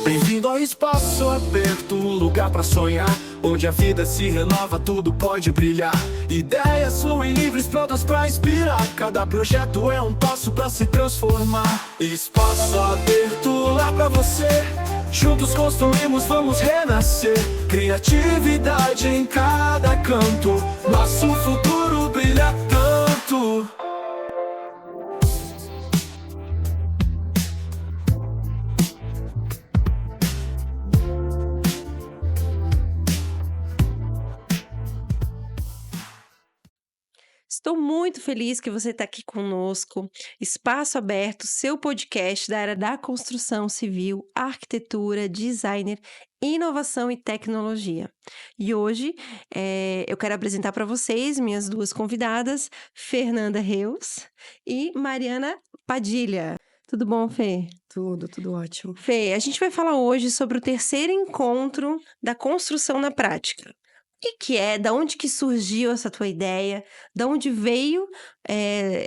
Bem-vindo ao espaço aberto, lugar pra sonhar, onde a vida se renova, tudo pode brilhar. Ideias fluem livres, prontas pra inspirar. Cada projeto é um passo pra se transformar. Espaço aberto lá pra você. Juntos construímos, vamos renascer. Criatividade em cada canto. Nosso futuro brilha tanto. Estou muito feliz que você está aqui conosco. Espaço Aberto, seu podcast da área da construção civil, arquitetura, designer, inovação e tecnologia. E hoje eu quero apresentar para vocês minhas duas convidadas, Fernanda Reus e Mariana Padilha. Tudo bom, Fê? Tudo ótimo. Fê, a gente vai falar hoje sobre o terceiro encontro da construção na prática. O que é? Da onde que surgiu essa tua ideia? Da onde veio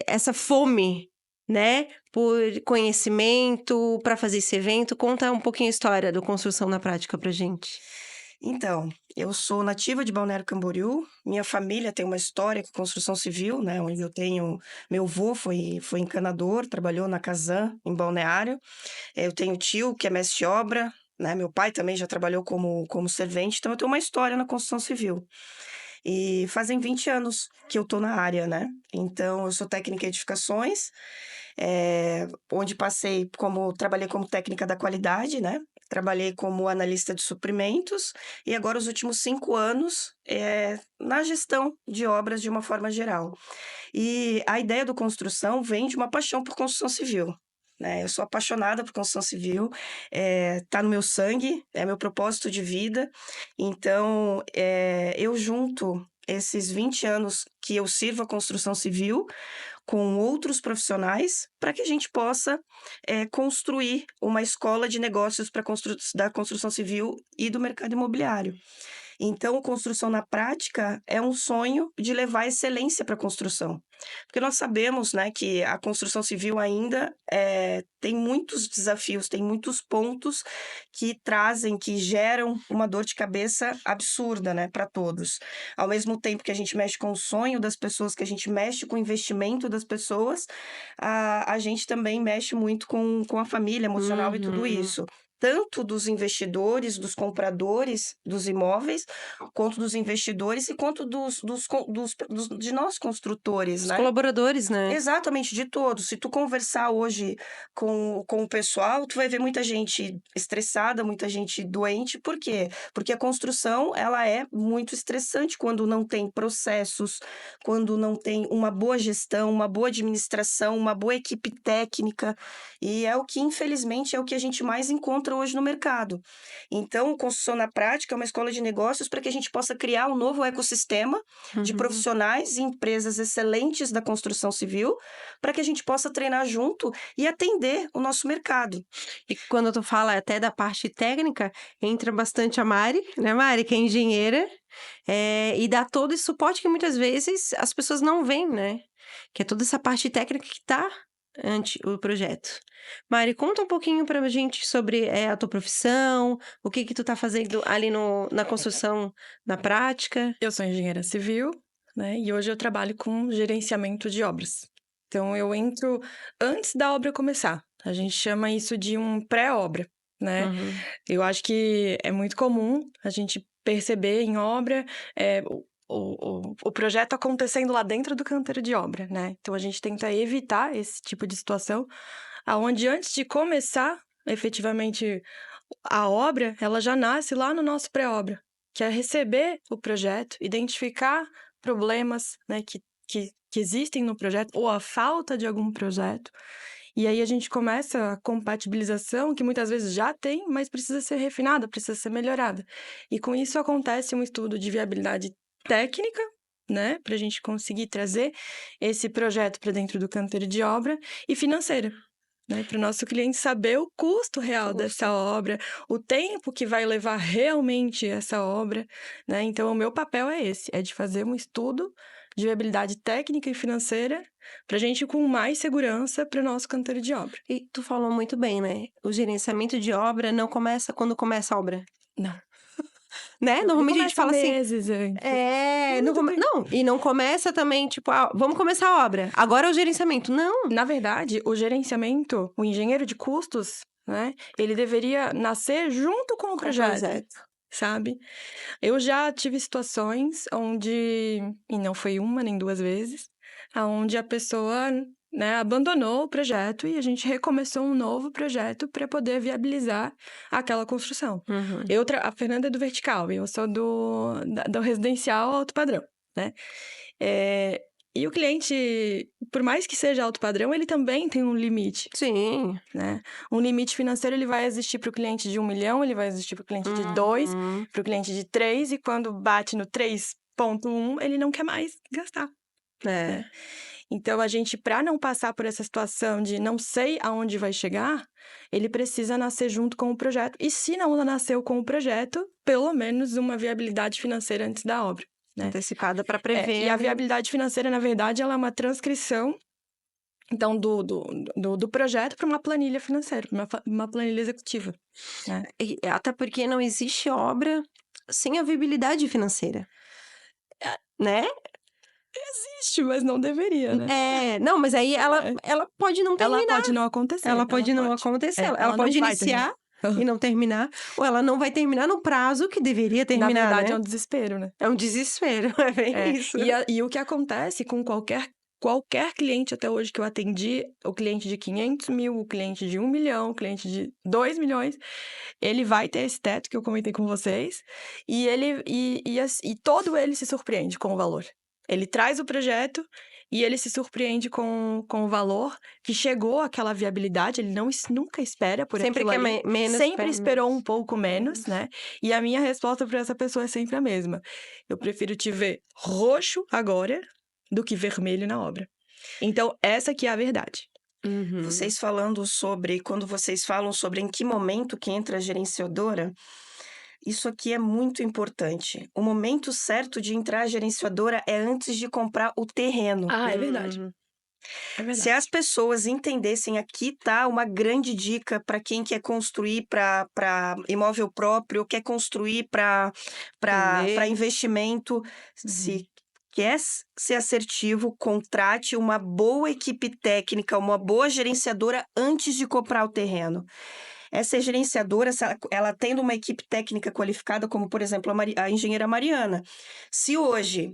essa fome, né? Por conhecimento, para fazer esse evento? Conta um pouquinho a história do Construção na Prática pra gente. Então, eu sou nativa de Balneário Camboriú. Minha família tem uma história com construção civil, né? Onde eu tenho... Meu avô foi encanador, trabalhou na Casan, em Balneário. Eu tenho tio que é mestre de obra, né? Meu pai também já trabalhou como servente, então eu tenho uma história na construção civil. E fazem 20 anos que eu tô na área, né? Então, eu sou técnica em edificações, onde trabalhei como técnica da qualidade, né? Trabalhei como analista de suprimentos e agora os últimos 5 anos na gestão de obras de uma forma geral. E a ideia do construção vem de uma paixão por construção civil. Eu sou apaixonada por construção civil, tá no meu sangue, é meu propósito de vida. Então, eu junto esses 20 anos que eu sirvo a construção civil com outros profissionais para que a gente possa construir uma escola de negócios da construção civil e do mercado imobiliário. Então, construção na prática é um sonho de levar excelência para a construção. Porque nós sabemos, né, que a construção civil ainda tem muitos desafios, tem muitos pontos que geram uma dor de cabeça absurda, né, para todos. Ao mesmo tempo que a gente mexe com o sonho das pessoas, que a gente mexe com o investimento das pessoas, a gente também mexe muito com a família emocional e tudo isso. Tanto dos investidores, dos compradores dos imóveis, quanto dos investidores e quanto de nós construtores, Os né? colaboradores, né? Exatamente, de todos. Se tu conversar hoje com o pessoal, tu vai ver muita gente estressada, muita gente doente. Por quê? Porque a construção, ela é muito estressante quando não tem processos, quando não tem uma boa gestão, uma boa administração, uma boa equipe técnica. E infelizmente, é o que a gente mais encontra hoje no mercado. Então, Construção na Prática é uma escola de negócios para que a gente possa criar um novo ecossistema de profissionais e empresas excelentes da construção civil, para que a gente possa treinar junto e atender o nosso mercado. E quando tu fala até da parte técnica, entra bastante a Mari, né, Mari, que é engenheira, e dá todo esse suporte que muitas vezes as pessoas não veem, né? Que é toda essa parte técnica que tá ante o projeto. Mari, conta um pouquinho pra gente sobre a tua profissão, o que tu tá fazendo ali na construção, na prática. Eu sou engenheira civil, né? E hoje eu trabalho com gerenciamento de obras. Então, eu entro antes da obra começar. A gente chama isso de um pré-obra, né? Eu acho que é muito comum a gente perceber em obra o projeto acontecendo lá dentro do canteiro de obra, né? Então, a gente tenta evitar esse tipo de situação, onde antes de começar, efetivamente, a obra, ela já nasce lá no nosso pré-obra, que é receber o projeto, identificar problemas, né, que existem no projeto, ou a falta de algum projeto. E aí a gente começa a compatibilização, que muitas vezes já tem, mas precisa ser refinada, precisa ser melhorada. E com isso acontece um estudo de viabilidade técnica, né, para a gente conseguir trazer esse projeto para dentro do canteiro de obra, e financeira. né? Para o nosso cliente saber o custo real dessa obra, o tempo que vai levar realmente essa obra, né? Então, o meu papel é esse, é de fazer um estudo de viabilidade técnica e financeira para a gente ir com mais segurança para o nosso canteiro de obra. E tu falou muito bem, né? O gerenciamento de obra não começa quando começa a obra, Não. né? Normalmente a gente fala assim... meses antes. E não começa também, tipo, vamos começar a obra. Agora é o gerenciamento. Não. Na verdade, o gerenciamento, o engenheiro de custos, né? Ele deveria nascer junto com o projeto. Sabe? Eu já tive situações onde, e não foi uma nem duas vezes, onde a pessoa, né, abandonou o projeto e a gente recomeçou um novo projeto para poder viabilizar aquela construção. Uhum. A Fernanda é do vertical, eu sou do residencial alto padrão, né? E o cliente, por mais que seja alto padrão, ele também tem um limite. Sim. Né? Um limite financeiro, ele vai existir para o cliente de 1 milhão, ele vai existir para o cliente de 2, para o cliente de 3, e quando bate no 3,1, ele não quer mais gastar. Né? Então, a gente, para não passar por essa situação de não sei aonde vai chegar, ele precisa nascer junto com o projeto. E se não nasceu com o projeto, pelo menos uma viabilidade financeira antes da obra. Né? Antecipada para prever. E a viabilidade financeira, na verdade, ela é uma transcrição, então, do projeto para uma planilha financeira, uma planilha executiva. Né? Até porque não existe obra sem a viabilidade financeira, né? Existe, mas não deveria, né? Não, mas aí ela pode não terminar. Ela pode não acontecer. Ela pode não acontecer. Ela pode iniciar e não terminar, ou ela não vai terminar no prazo que deveria terminar, na verdade, né? é um desespero, né? É um desespero, é bem isso. E o que acontece com qualquer cliente até hoje que eu atendi, o cliente de 500 mil, o cliente de 1 milhão, o cliente de 2 milhões, ele vai ter esse teto que eu comentei com vocês, e todo ele se surpreende com o valor. Ele traz o projeto e ele se surpreende com o valor que chegou àquela viabilidade, ele nunca espera por sempre aquilo que ali. menos, sempre esperou um pouco menos, né? E a minha resposta para essa pessoa é sempre a mesma. Eu prefiro te ver roxo agora do que vermelho na obra. Então, essa aqui é a verdade. Uhum. Vocês falando sobre, quando vocês falam sobre em que momento que entra a gerenciadora, isso aqui é muito importante. O momento certo de entrar a gerenciadora é antes de comprar o terreno. É verdade. É verdade. Se as pessoas entendessem, aqui tá uma grande dica para quem quer construir para imóvel próprio, quer construir para investimento. Se quer ser assertivo, contrate uma boa equipe técnica, uma boa gerenciadora antes de comprar o terreno. Essa gerenciadora, ela tendo uma equipe técnica qualificada, como, por exemplo, a engenheira Mariana. Se hoje,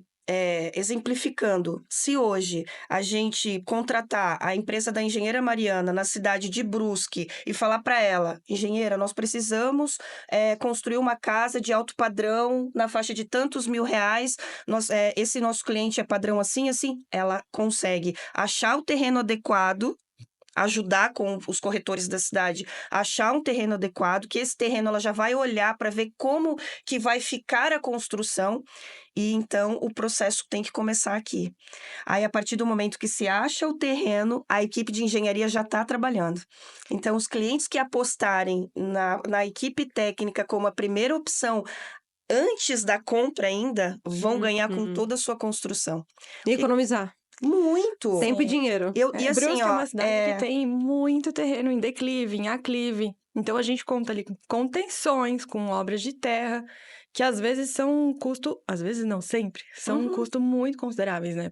exemplificando, se hoje a gente contratar a empresa da engenheira Mariana na cidade de Brusque e falar para ela, engenheira, nós precisamos construir uma casa de alto padrão na faixa de tantos mil reais, esse nosso cliente é padrão assim, ela consegue achar o terreno adequado, ajudar com os corretores da cidade a achar um terreno adequado, que esse terreno ela já vai olhar para ver como que vai ficar a construção, e então o processo tem que começar aqui. Aí, a partir do momento que se acha o terreno, a equipe de engenharia já está trabalhando. Então, os clientes que apostarem na equipe técnica como a primeira opção antes da compra ainda, vão ganhar com toda a sua construção. E economizar. Muito! Tempo e dinheiro. E assim, Brusque é uma cidade que tem muito terreno em declive, em aclive. Então, a gente conta ali com contenções, com obras de terra, que às vezes são um custo... Às vezes não, sempre. São um custo muito consideráveis, né?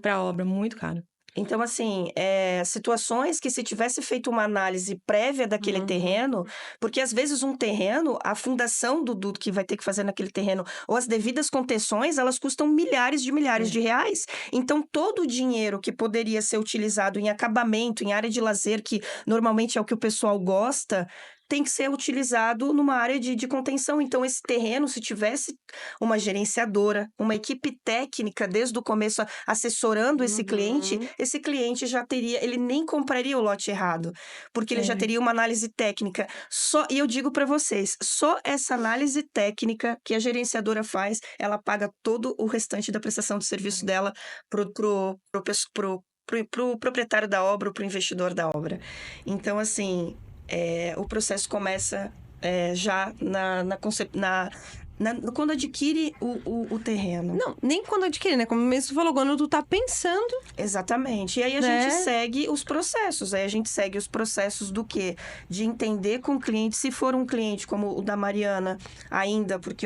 Pra obra, muito caro. Então, assim, situações que se tivesse feito uma análise prévia daquele terreno, porque às vezes um terreno, a fundação do que vai ter que fazer naquele terreno, ou as devidas contenções, elas custam milhares de reais. Então, todo o dinheiro que poderia ser utilizado em acabamento, em área de lazer, que normalmente é o que o pessoal gosta, tem que ser utilizado numa área de contenção. Então, esse terreno, se tivesse uma gerenciadora, uma equipe técnica desde o começo assessorando esse cliente já teria, ele nem compraria o lote errado, porque ele já teria uma análise técnica. E eu digo para vocês, só essa análise técnica que a gerenciadora faz, ela paga todo o restante da prestação de serviço dela pro pro proprietário da obra ou pro investidor da obra. Então, assim, o processo começa já quando adquire o terreno. Não, nem quando adquire, né? Como mesmo você falou, quando tu tá pensando... Exatamente. E aí a Né? gente segue os processos. Aí a gente segue os processos do quê? De entender com o cliente, se for um cliente como o da Mariana, ainda, porque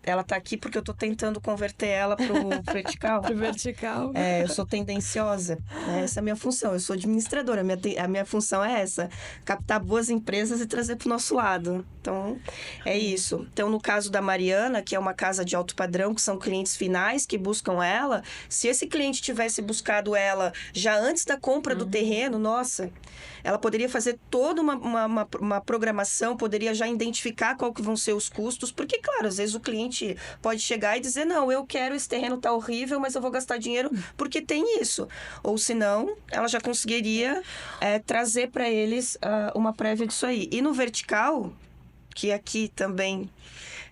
ela tá aqui porque eu tô tentando converter ela pro vertical. Pro vertical. Eu sou tendenciosa, né? Essa é a minha função. Eu sou administradora. A minha função é essa: captar boas empresas e trazer para o nosso lado. Então, é isso. Então, no caso da Mariana, que é uma casa de alto padrão, que são clientes finais que buscam ela, se esse cliente tivesse buscado ela já antes da compra do terreno, nossa, ela poderia fazer toda uma programação, poderia já identificar qual que vão ser os custos, porque, claro, às vezes o cliente pode chegar e dizer, não, eu quero, esse terreno tá horrível, mas eu vou gastar dinheiro porque tem isso. Ou senão, ela já conseguiria trazer para eles uma prévia disso aí. E no vertical, que aqui também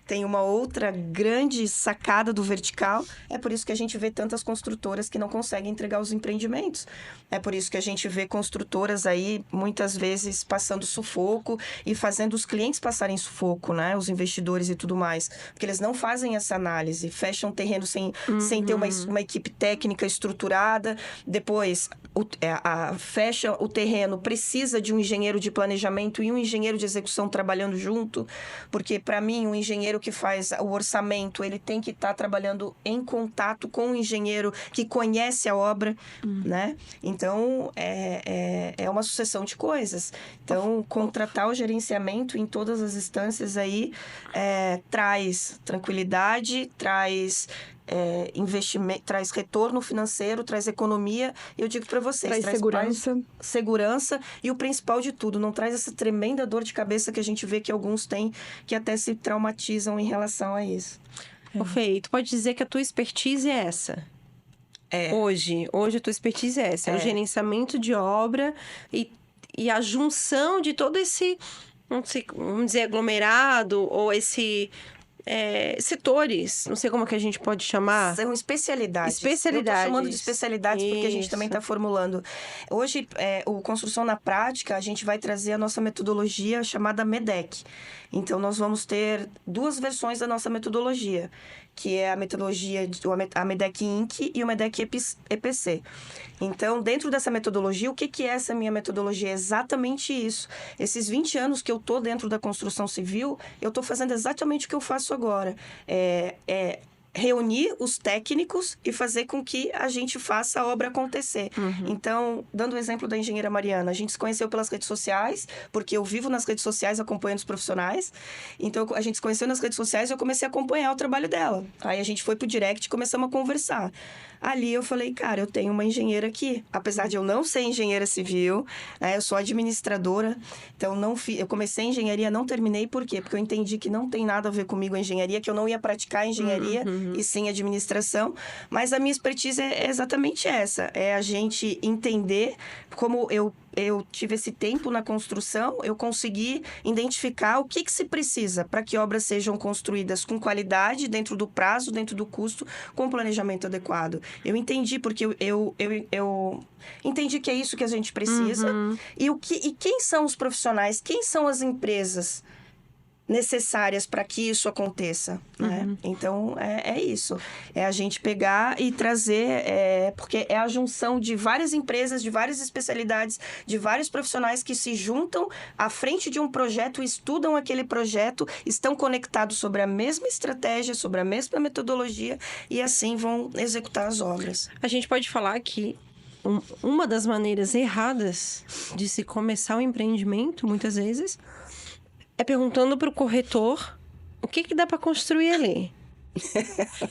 tem uma outra grande sacada do vertical, é por isso que a gente vê tantas construtoras que não conseguem entregar os empreendimentos. É por isso que a gente vê construtoras aí, muitas vezes, passando sufoco e fazendo os clientes passarem sufoco, né? Os investidores e tudo mais. Porque eles não fazem essa análise, fecham terreno sem ter uma equipe técnica estruturada, depois fecha o terreno, precisa de um engenheiro de planejamento e um engenheiro de execução trabalhando junto, porque, para mim, um engenheiro que faz o orçamento, ele tem que estar trabalhando em contato com o engenheiro que conhece a obra, né? Então, é uma sucessão de coisas. Então, contratar o gerenciamento em todas as instâncias aí traz tranquilidade, traz investimento, traz retorno financeiro, traz economia. Eu digo para vocês, traz segurança e o principal de tudo, não traz essa tremenda dor de cabeça que a gente vê que alguns têm, que até se traumatizam em relação a isso. Fê, tu pode dizer que a tua expertise é essa? Hoje a tua expertise é essa, o gerenciamento de obra e a junção de todo esse, não sei, vamos dizer, aglomerado ou esse... setores, não sei como que a gente pode chamar. São especialidades. Eu estou chamando de especialidades porque a gente também está formulando. Hoje, o Construção na Prática, a gente vai trazer a nossa metodologia chamada MEDEC. Então, nós vamos ter 2 versões da nossa metodologia, que é a metodologia, a MEDEC Inc. e o MEDEC EPC. Então, dentro dessa metodologia, o que é essa minha metodologia? É exatamente isso. Esses 20 anos que eu estou dentro da construção civil, eu estou fazendo exatamente o que eu faço agora. Reunir os técnicos e fazer com que a gente faça a obra acontecer. Então, dando o exemplo da engenheira Mariana, a gente se conheceu pelas redes sociais, porque eu vivo nas redes sociais acompanhando os profissionais. Então, a gente se conheceu nas redes sociais e eu comecei a acompanhar o trabalho dela. Aí a gente foi pro direct e começamos a conversar. Ali eu falei, cara, eu tenho uma engenheira aqui. Apesar de eu não ser engenheira civil, eu sou administradora. Então, eu comecei a engenharia, não terminei. Por quê? Porque eu entendi que não tem nada a ver comigo a engenharia, que eu não ia praticar a engenharia e sim administração. Mas a minha expertise é exatamente essa. É a gente entender como eu tive esse tempo na construção, eu consegui identificar o que se precisa para que obras sejam construídas com qualidade, dentro do prazo, dentro do custo, com planejamento adequado. Eu entendi, porque eu entendi que é isso que a gente precisa. E quem são os profissionais, quem são as empresas necessárias para que isso aconteça, né? Então, é isso. É a gente pegar e trazer, porque é a junção de várias empresas, de várias especialidades, de vários profissionais que se juntam à frente de um projeto, estudam aquele projeto, estão conectados sobre a mesma estratégia, sobre a mesma metodologia e assim vão executar as obras. A gente pode falar que uma das maneiras erradas de se começar um empreendimento, muitas vezes, é perguntando para o corretor o que dá para construir ali.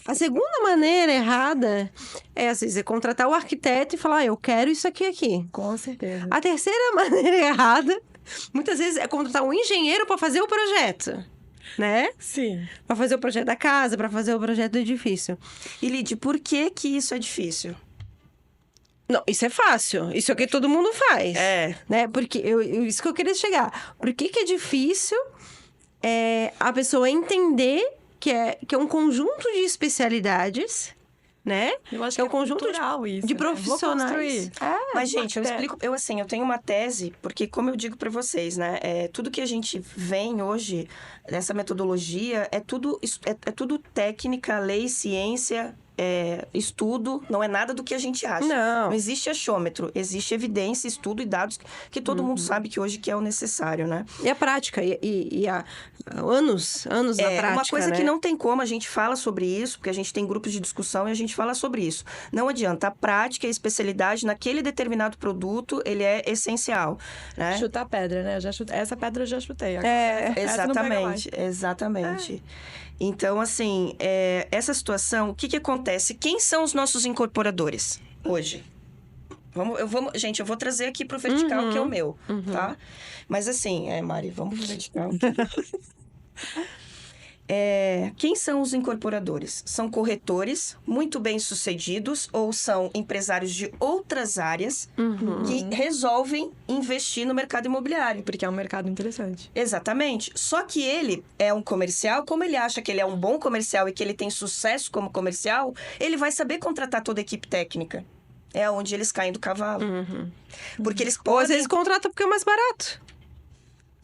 A segunda maneira errada é, às vezes, contratar o arquiteto e falar, eu quero isso aqui. Com certeza. A terceira maneira errada, muitas vezes, é contratar um engenheiro para fazer o projeto, né? Sim. Para fazer o projeto da casa, para fazer o projeto do edifício. E, Lid, por que isso é difícil? Não, isso é fácil. Isso é o que todo mundo faz. Né? Porque isso que eu queria chegar. Por que é difícil a pessoa entender que é um conjunto de especialidades né? Eu acho É um que conjunto cultural isso, de né? Vou profissionais. construir. Mas, gente, eu Uma explico. Eu tenho uma tese, porque, como eu digo para vocês, né? Tudo que a gente vem hoje, nessa metodologia, é tudo técnica, lei, ciência. Estudo, não é nada do que a gente acha. Não. Não existe achômetro, existe evidência, estudo e dados que todo mundo sabe que hoje que é o necessário, né? E a prática, e há anos na prática, uma coisa né? que não tem como, a gente fala sobre isso, porque a gente tem grupos de discussão e a gente fala sobre isso. Não adianta, a prática e a especialidade naquele determinado produto, ele é essencial, né? Chutar pedra, né? Essa pedra eu já chutei. Essa não pega mais. Exatamente. Então, assim, essa situação, o que acontece? Quem são os nossos incorporadores hoje? Gente, eu vou trazer aqui pro vertical, que é o meu, tá? Mas assim, Mari, vamos pro vertical. Quem são os incorporadores? São corretores muito bem-sucedidos ou são empresários de outras áreas que resolvem investir no mercado imobiliário. Porque é um mercado interessante. Exatamente. Só que ele é um comercial, como ele acha que ele é um bom comercial e que ele tem sucesso como comercial, ele vai saber contratar toda a equipe técnica. É onde eles caem do cavalo. Porque eles podem... Ou às vezes contrata porque é mais barato.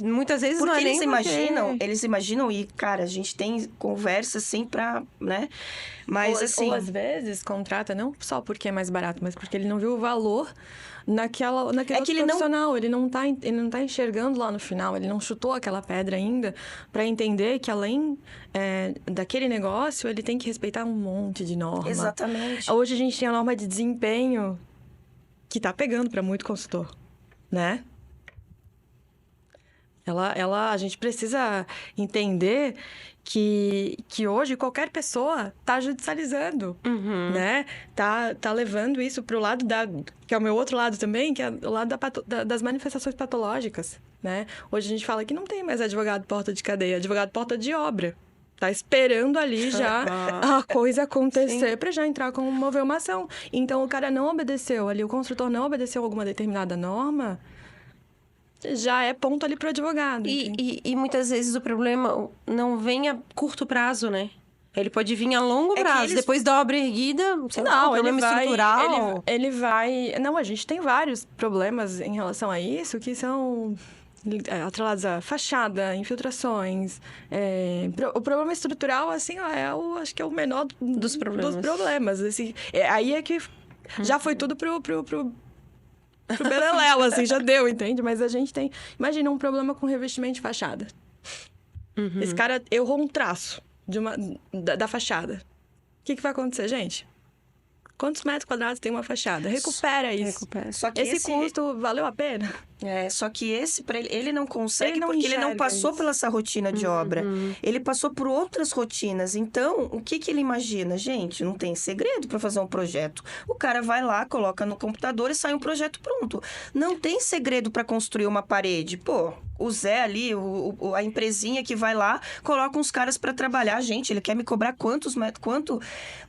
Muitas vezes porque não é eles nem eles imaginam e, cara, a gente tem conversa assim pra, né? Mas assim... Ou às vezes contrata não só porque é mais barato, mas porque ele não viu o valor naquele outro profissional. Ele não tá enxergando lá no final, ele não chutou aquela pedra ainda pra entender que além daquele negócio, ele tem que respeitar um monte de norma. Exatamente. Hoje a gente tem a norma de desempenho que tá pegando pra muito consultor, né? A gente precisa entender que hoje qualquer pessoa está judicializando, né? Tá levando isso para o lado que é o meu outro lado também, que é o lado das manifestações patológicas, né? Hoje a gente fala que não tem mais advogado porta de cadeia, advogado porta de obra. Tá esperando ali já a coisa acontecer para já entrar com mover uma ação. Então, o cara não obedeceu ali, o construtor não obedeceu alguma determinada norma, já é ponto ali pro advogado. E muitas vezes o problema não vem a curto prazo, né? Ele pode vir a longo prazo. Depois da obra erguida, sei lá, um problema estrutural. Ele vai... Não, a gente tem vários problemas em relação a isso que são atrelados a fachada, infiltrações. O problema estrutural, assim, acho que é o menor dos problemas. Assim, aí é que já foi tudo pro beleléu, assim, já deu, entende? Mas a gente tem... Imagina um problema com revestimento de fachada. Esse cara errou um traço da fachada. O que vai acontecer, gente? Quantos metros quadrados tem uma fachada? Recupera isso. Só que esse custo valeu a pena? Só que esse, para ele não consegue porque ele não passou isso. pela essa rotina de obra. Ele passou por outras rotinas. Então, o que ele imagina? Gente, não tem segredo para fazer um projeto. O cara vai lá, coloca no computador e sai um projeto pronto. Não tem segredo para construir uma parede. Pô, o Zé ali, a empresinha que vai lá, coloca uns caras para trabalhar. Gente, ele quer me cobrar quanto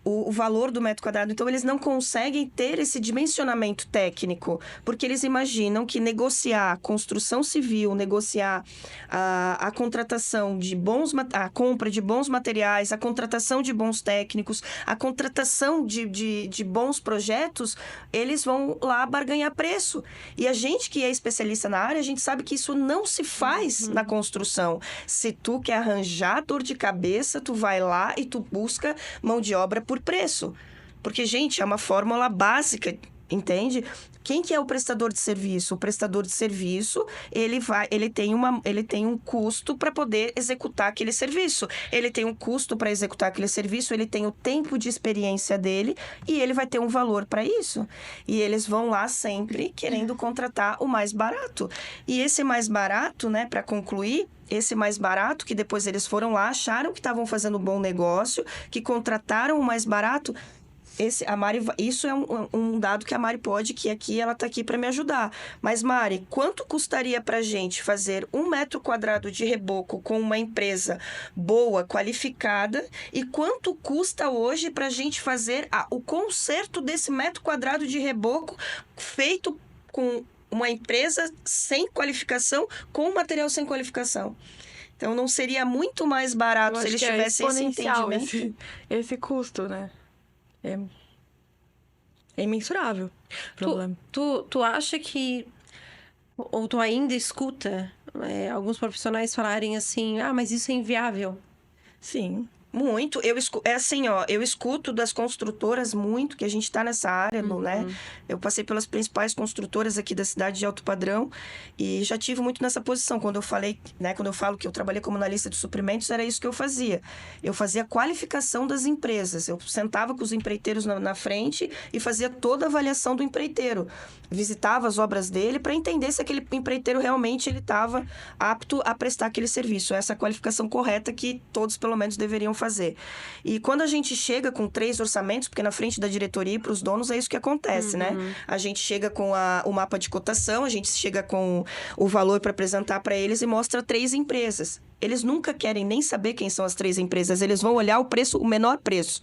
o valor do metro quadrado. Então, eles não conseguem ter esse dimensionamento técnico, porque eles imaginam que negociar construção civil, negociar a contratação de a compra de bons materiais, a contratação de bons técnicos, a contratação de bons projetos, eles vão lá barganhar preço. E a gente que é especialista na área, a gente sabe que isso não se faz na construção. Se tu quer arranjar dor de cabeça, tu vai lá e tu busca mão de obra por preço. Porque, gente, é uma fórmula básica, entende? Quem que é o prestador de serviço? O prestador de serviço, ele tem um custo para poder executar aquele serviço. Ele tem um custo para executar aquele serviço, ele tem o tempo de experiência dele e ele vai ter um valor para isso. E eles vão lá sempre querendo contratar o mais barato. E esse mais barato, né, para concluir, esse mais barato, que depois eles foram lá, acharam que estavam fazendo um bom negócio, que contrataram o mais barato. Isso é um dado que a Mari pode, que aqui ela está aqui para me ajudar. Mas, Mari, quanto custaria para a gente fazer 1 metro quadrado de reboco com uma empresa boa, qualificada? E quanto custa hoje para a gente fazer o conserto desse metro quadrado de reboco feito com uma empresa sem qualificação, com material sem qualificação? Então, não seria muito mais barato se eles tivessem esse entendimento? Esse custo, né? É imensurável o problema. Tu acha que... Ou tu ainda escuta alguns profissionais falarem assim, mas isso é inviável? Sim. Muito. É assim, ó, eu escuto das construtoras muito, que a gente tá nessa área, né? Eu passei pelas principais construtoras aqui da cidade de alto padrão e já tive muito nessa posição. Quando eu falei, né, quando eu falo que eu trabalhei como analista de suprimentos, era isso que eu fazia. Eu fazia a qualificação das empresas. Eu sentava com os empreiteiros na frente e fazia toda a avaliação do empreiteiro. Visitava as obras dele para entender se aquele empreiteiro realmente ele estava apto a prestar aquele serviço. Essa é a qualificação correta que todos, pelo menos, deveriam fazer. E quando a gente chega com 3 orçamentos, porque na frente da diretoria e para os donos é isso que acontece, né? A gente chega com o mapa de cotação, a gente chega com o valor para apresentar para eles e mostra 3 empresas. Eles nunca querem nem saber quem são as 3 empresas, eles vão olhar o preço, o menor preço.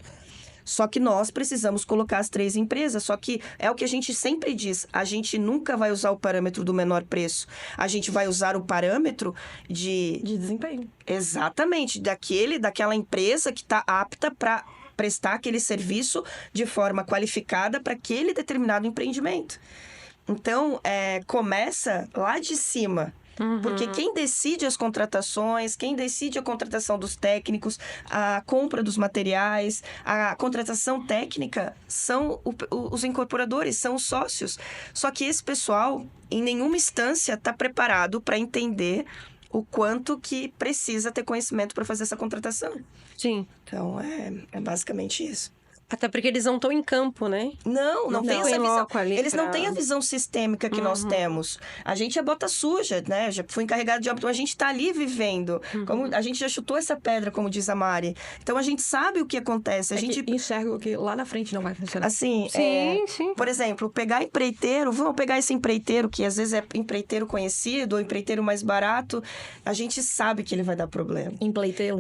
Só que nós precisamos colocar as 3 empresas. Só que é o que a gente sempre diz. A gente nunca vai usar o parâmetro do menor preço. A gente vai usar o parâmetro de desempenho. Exatamente. Daquela empresa que está apta para prestar aquele serviço de forma qualificada para aquele determinado empreendimento. Então, começa lá de cima. Porque quem decide as contratações, quem decide a contratação dos técnicos, a compra dos materiais, a contratação técnica são os incorporadores, são os sócios. Só que esse pessoal, em nenhuma instância, está preparado para entender o quanto que precisa ter conhecimento para fazer essa contratação. Sim. Então, é basicamente isso. Até porque eles não estão em campo, né? Não tem essa visão. Eles não pra... têm a visão sistêmica que nós temos. A gente é bota suja, né? Já fui encarregado de obra, então a gente está ali vivendo. Como a gente já chutou essa pedra, como diz a Mari. Então a gente sabe o que acontece. A gente enxerga o que lá na frente não vai funcionar. Assim, sim. Por exemplo, pegar empreiteiro, vamos pegar esse empreiteiro, que às vezes é empreiteiro conhecido ou empreiteiro mais barato, a gente sabe que ele vai dar problema. Empreiteiro.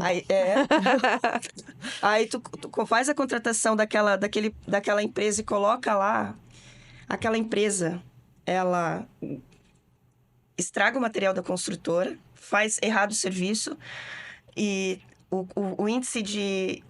Aí tu faz a contratação daquela empresa e coloca lá, aquela empresa, ela estraga o material da construtora, faz errado o serviço e o índice de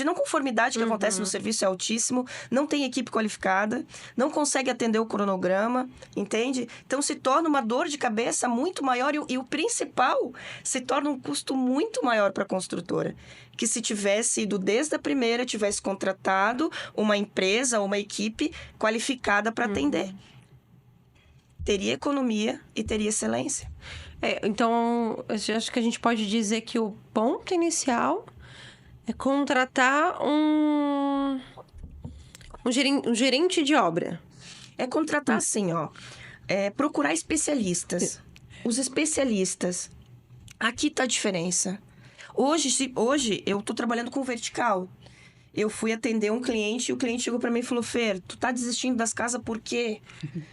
não conformidade que acontece no serviço é altíssimo, não tem equipe qualificada, não consegue atender o cronograma, entende? Então se torna uma dor de cabeça muito maior e o principal, se torna um custo muito maior para a construtora. Que se tivesse ido desde a primeira, tivesse contratado uma empresa, uma equipe qualificada para atender. Teria economia e teria excelência. Então, eu acho que a gente pode dizer que o ponto inicial é contratar um gerente de obra. É contratar assim, ó. Procurar especialistas. Os especialistas. Aqui tá a diferença. Hoje eu tô trabalhando com vertical. Eu fui atender um cliente e o cliente chegou para mim e falou: Fer, tu tá desistindo das casas por quê?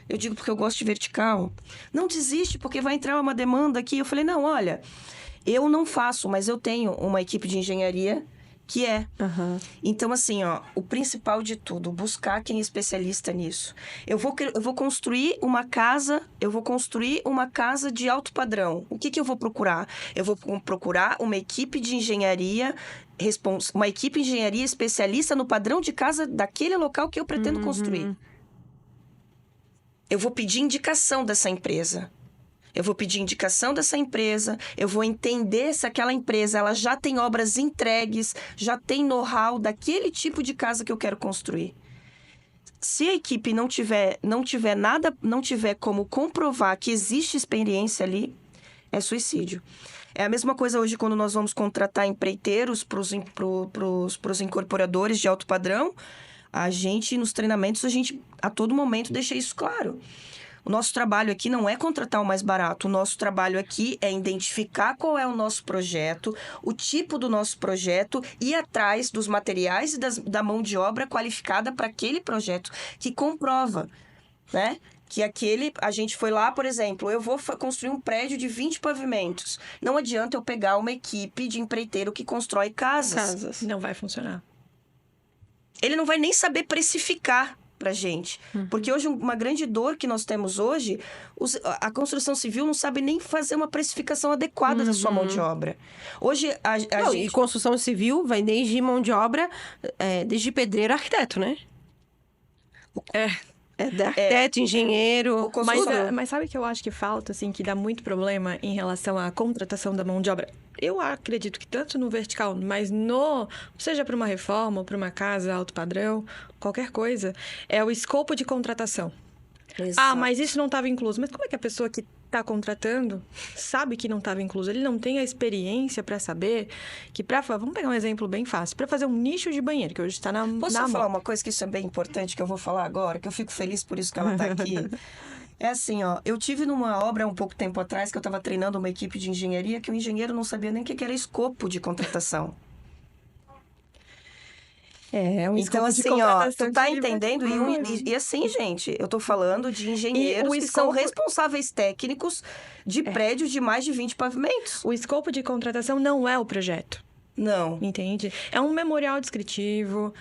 Eu digo: porque eu gosto de vertical. Não desiste, porque vai entrar uma demanda aqui. Eu falei: não, olha, eu não faço, mas eu tenho uma equipe de engenharia que é. Então, assim, ó, o principal de tudo, buscar quem é especialista nisso. Eu vou construir uma casa de alto padrão. O que eu vou procurar? Eu vou procurar uma equipe de engenharia, uma equipe de engenharia especialista no padrão de casa daquele local que eu pretendo construir. Eu vou pedir indicação dessa empresa. Eu vou entender se aquela empresa ela já tem obras entregues, já tem know-how daquele tipo de casa que eu quero construir. Se a equipe não tiver como comprovar que existe experiência ali, é suicídio. É a mesma coisa hoje quando nós vamos contratar empreiteiros para os incorporadores de alto padrão. Nos treinamentos, a gente a todo momento deixa isso claro. O nosso trabalho aqui não é contratar o mais barato. O nosso trabalho aqui é identificar qual é o nosso projeto, o tipo do nosso projeto, ir atrás dos materiais e da mão de obra qualificada para aquele projeto, que comprova, né? Que a gente foi lá, por exemplo, eu vou construir um prédio de 20 pavimentos. Não adianta eu pegar uma equipe de empreiteiro que constrói casas. Não vai funcionar. Ele não vai nem saber precificar. pra gente. Porque hoje, uma grande dor que nós temos hoje, a construção civil não sabe nem fazer uma precificação adequada da sua mão de obra. Hoje, a Não, gente... E construção civil vai desde mão de obra, desde pedreiro a arquiteto, né? Arquiteto, engenheiro, Mas sabe o que eu acho que falta, assim, que dá muito problema em relação à contratação da mão de obra? Eu acredito que tanto no vertical, mas seja para uma reforma ou para uma casa alto padrão, qualquer coisa, é o escopo de contratação. Exato. Mas isso não estava incluso. Mas como é que a pessoa que está contratando sabe que não estava incluso? Ele não tem a experiência para saber que vamos pegar um exemplo bem fácil. Para fazer um nicho de banheiro, que hoje está na Posso na falar moda. uma coisa que isso é bem importante, que eu vou falar agora, que eu fico feliz por isso que ela tá aqui? É assim, ó, eu tive numa obra um pouco tempo atrás que eu estava treinando uma equipe de engenharia que o engenheiro não sabia nem o que era escopo de contratação. É um Então, escopo de assim, ó, contratação tu tá que- entendendo? E assim, gente, eu tô falando de engenheiros que são escopo- responsáveis técnicos de prédios de mais de 20 pavimentos. O escopo de contratação não é o projeto. Não. Entende? É um memorial descritivo,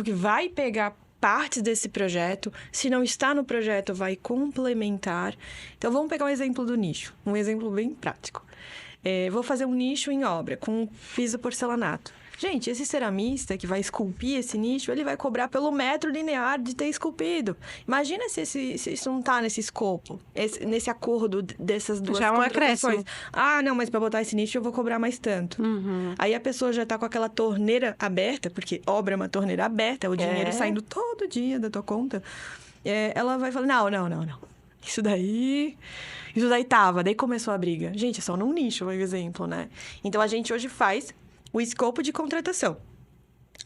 que vai pegar partes desse projeto. Se não está no projeto, vai complementar. Então, vamos pegar um exemplo do nicho. Um exemplo bem prático. Vou fazer um nicho em obra, com piso porcelanato. Gente, esse ceramista que vai esculpir esse nicho, ele vai cobrar pelo metro linear de ter esculpido. Imagina se isso não está nesse escopo, nesse acordo dessas duas Já é um contratações. acréscimo. Não, mas para botar esse nicho eu vou cobrar mais tanto. Aí a pessoa já tá com aquela torneira aberta, porque obra é uma torneira aberta, o dinheiro saindo todo dia da tua conta. Ela vai falar, não. Isso daí tava. Daí começou a briga. Gente, é só num nicho, por exemplo, né? Então, a gente hoje faz o escopo de contratação.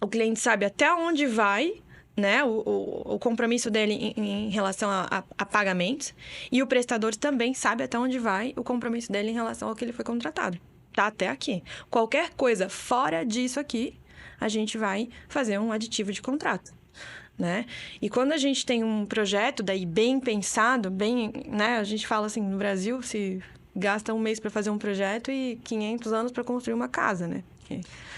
O cliente sabe até onde vai, né? O compromisso dele em relação a pagamentos. E o prestador também sabe até onde vai o compromisso dele em relação ao que ele foi contratado. Tá até aqui. Qualquer coisa fora disso aqui, a gente vai fazer um aditivo de contrato. Né? E quando a gente tem um projeto daí bem pensado, né? A gente fala assim, no Brasil se gasta um mês para fazer um projeto e 500 anos para construir uma casa, né?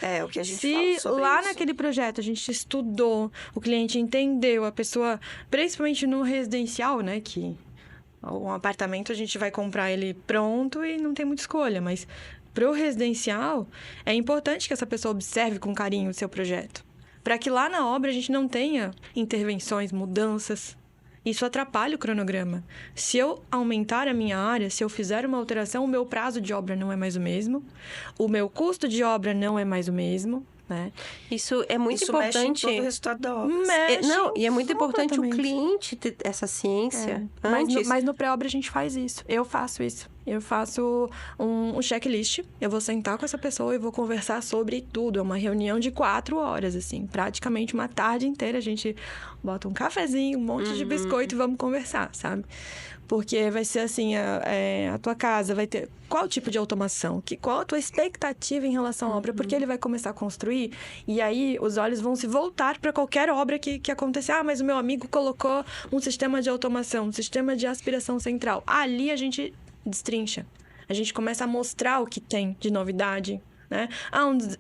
É, o que a gente Se fala sobre lá isso. naquele projeto a gente estudou, o cliente entendeu, a pessoa, principalmente no residencial, né? Que um apartamento a gente vai comprar ele pronto e não tem muita escolha, mas pro residencial é importante que essa pessoa observe com carinho o seu projeto. Para que lá na obra a gente não tenha intervenções, mudanças. Isso atrapalha o cronograma. Se eu aumentar a minha área, se eu fizer uma alteração, o meu prazo de obra não é mais o mesmo, o meu custo de obra não é mais o mesmo, né? Isso é muito Isso mexe em importante. todo o resultado da obra. E é muito importante o completamente. cliente ter essa ciência antes. Mas no pré-obra a gente faz isso. Eu faço isso. Eu faço um checklist. Eu vou sentar com essa pessoa e vou conversar sobre tudo. É uma reunião de 4 horas, assim. Praticamente uma tarde inteira. A gente bota um cafezinho, um monte de biscoito e vamos conversar, sabe? Porque vai ser assim, a tua casa vai ter... Qual tipo de automação? Qual a tua expectativa em relação à obra? Porque ele vai começar a construir e aí os olhos vão se voltar para qualquer obra que acontecer. Mas o meu amigo colocou um sistema de automação, um sistema de aspiração central. Ali a gente destrincha. A gente começa a mostrar o que tem de novidade, né?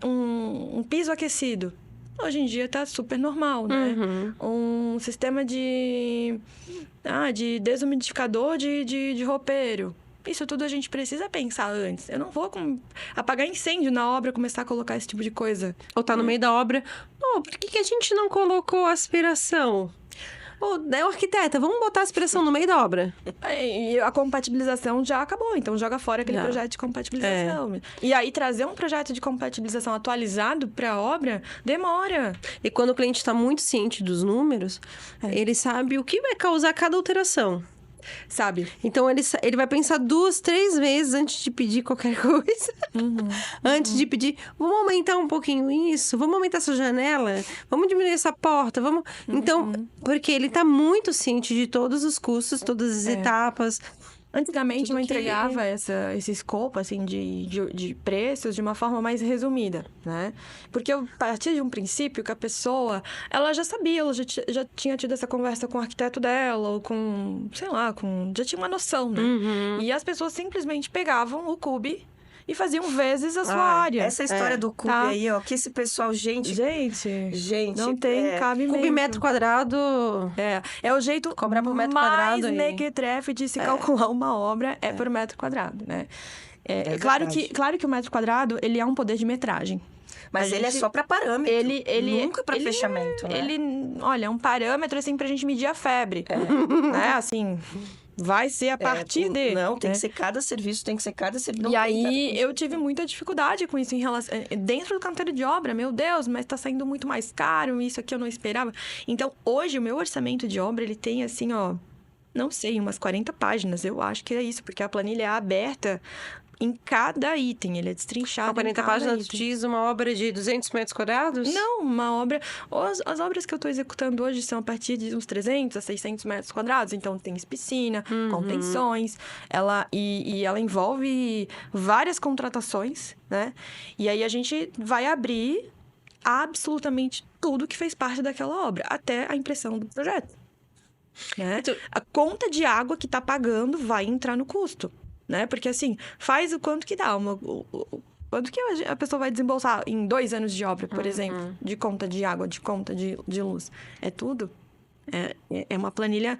Um piso aquecido. Hoje em dia tá super normal, né? Um sistema de desumidificador de roupeiro. Isso tudo a gente precisa pensar antes. Eu não vou apagar incêndio na obra, começar a colocar esse tipo de coisa. Ou tá no meio da obra. Por que a gente não colocou aspiração? Arquiteta, vamos botar aspiração no meio da obra. E a compatibilização já acabou, então joga fora aquele projeto de compatibilização. E aí, trazer um projeto de compatibilização atualizado para a obra demora. E quando o cliente está muito ciente dos números, ele sabe o que vai causar cada alteração. Sabe? Então, ele vai pensar 2, 3 vezes antes de pedir qualquer coisa. Antes de pedir, vamos aumentar um pouquinho isso? Vamos aumentar essa janela? Vamos diminuir essa porta? Vamos... Então, porque ele está muito ciente de todos os custos, todas as etapas. Antigamente eu Tudo entregava esse escopo, assim, de preços de uma forma mais resumida, né? Porque eu parti de um princípio que a pessoa, ela já sabia, ela já tinha tido essa conversa com o arquiteto dela, ou com, sei lá, já tinha uma noção, né? E as pessoas simplesmente pegavam o CUB e faziam vezes a sua Ah, área. Essa história do cube tá. aí, ó, que esse pessoal, gente, Não tem cabimento. Cube metro quadrado. É o jeito Cobrar por metro mais quadrado e- mequetrefe de se calcular uma obra por metro quadrado, né? verdade. Claro que o metro quadrado, ele é um poder de metragem. mas a ele é gente- só para parâmetro. Ele Nunca para fechamento, né? Olha, é um parâmetro, assim, pra gente medir a febre. Né? Assim, vai ser a partir de... Não, tem né? que ser cada serviço, tem que ser cada serviço. E aí, eu tive muita dificuldade com isso em relação... Dentro do canteiro de obra, meu Deus, mas tá saindo muito mais caro, isso aqui eu não esperava. Então, hoje, o meu orçamento de obra, ele tem, assim, ó... Não sei, umas 40 páginas, eu acho que é isso. Porque a planilha é aberta em cada item, ele é destrinchado Com 40 em cada páginas item. diz uma obra de 200 metros quadrados? Não, uma obra... As obras que eu estou executando hoje são a partir de uns 300 a 600 metros quadrados. Então, tem piscina, contenções. Ela envolve várias contratações, né? E aí, a gente vai abrir absolutamente tudo que fez parte daquela obra. Até a impressão do projeto. Né? A conta de água que está pagando vai entrar no custo. Né? Porque, assim, faz o quanto que dá. Quanto que a pessoa vai desembolsar em 2 anos de obra, por exemplo, de conta de água, de conta de luz? É tudo. É uma planilha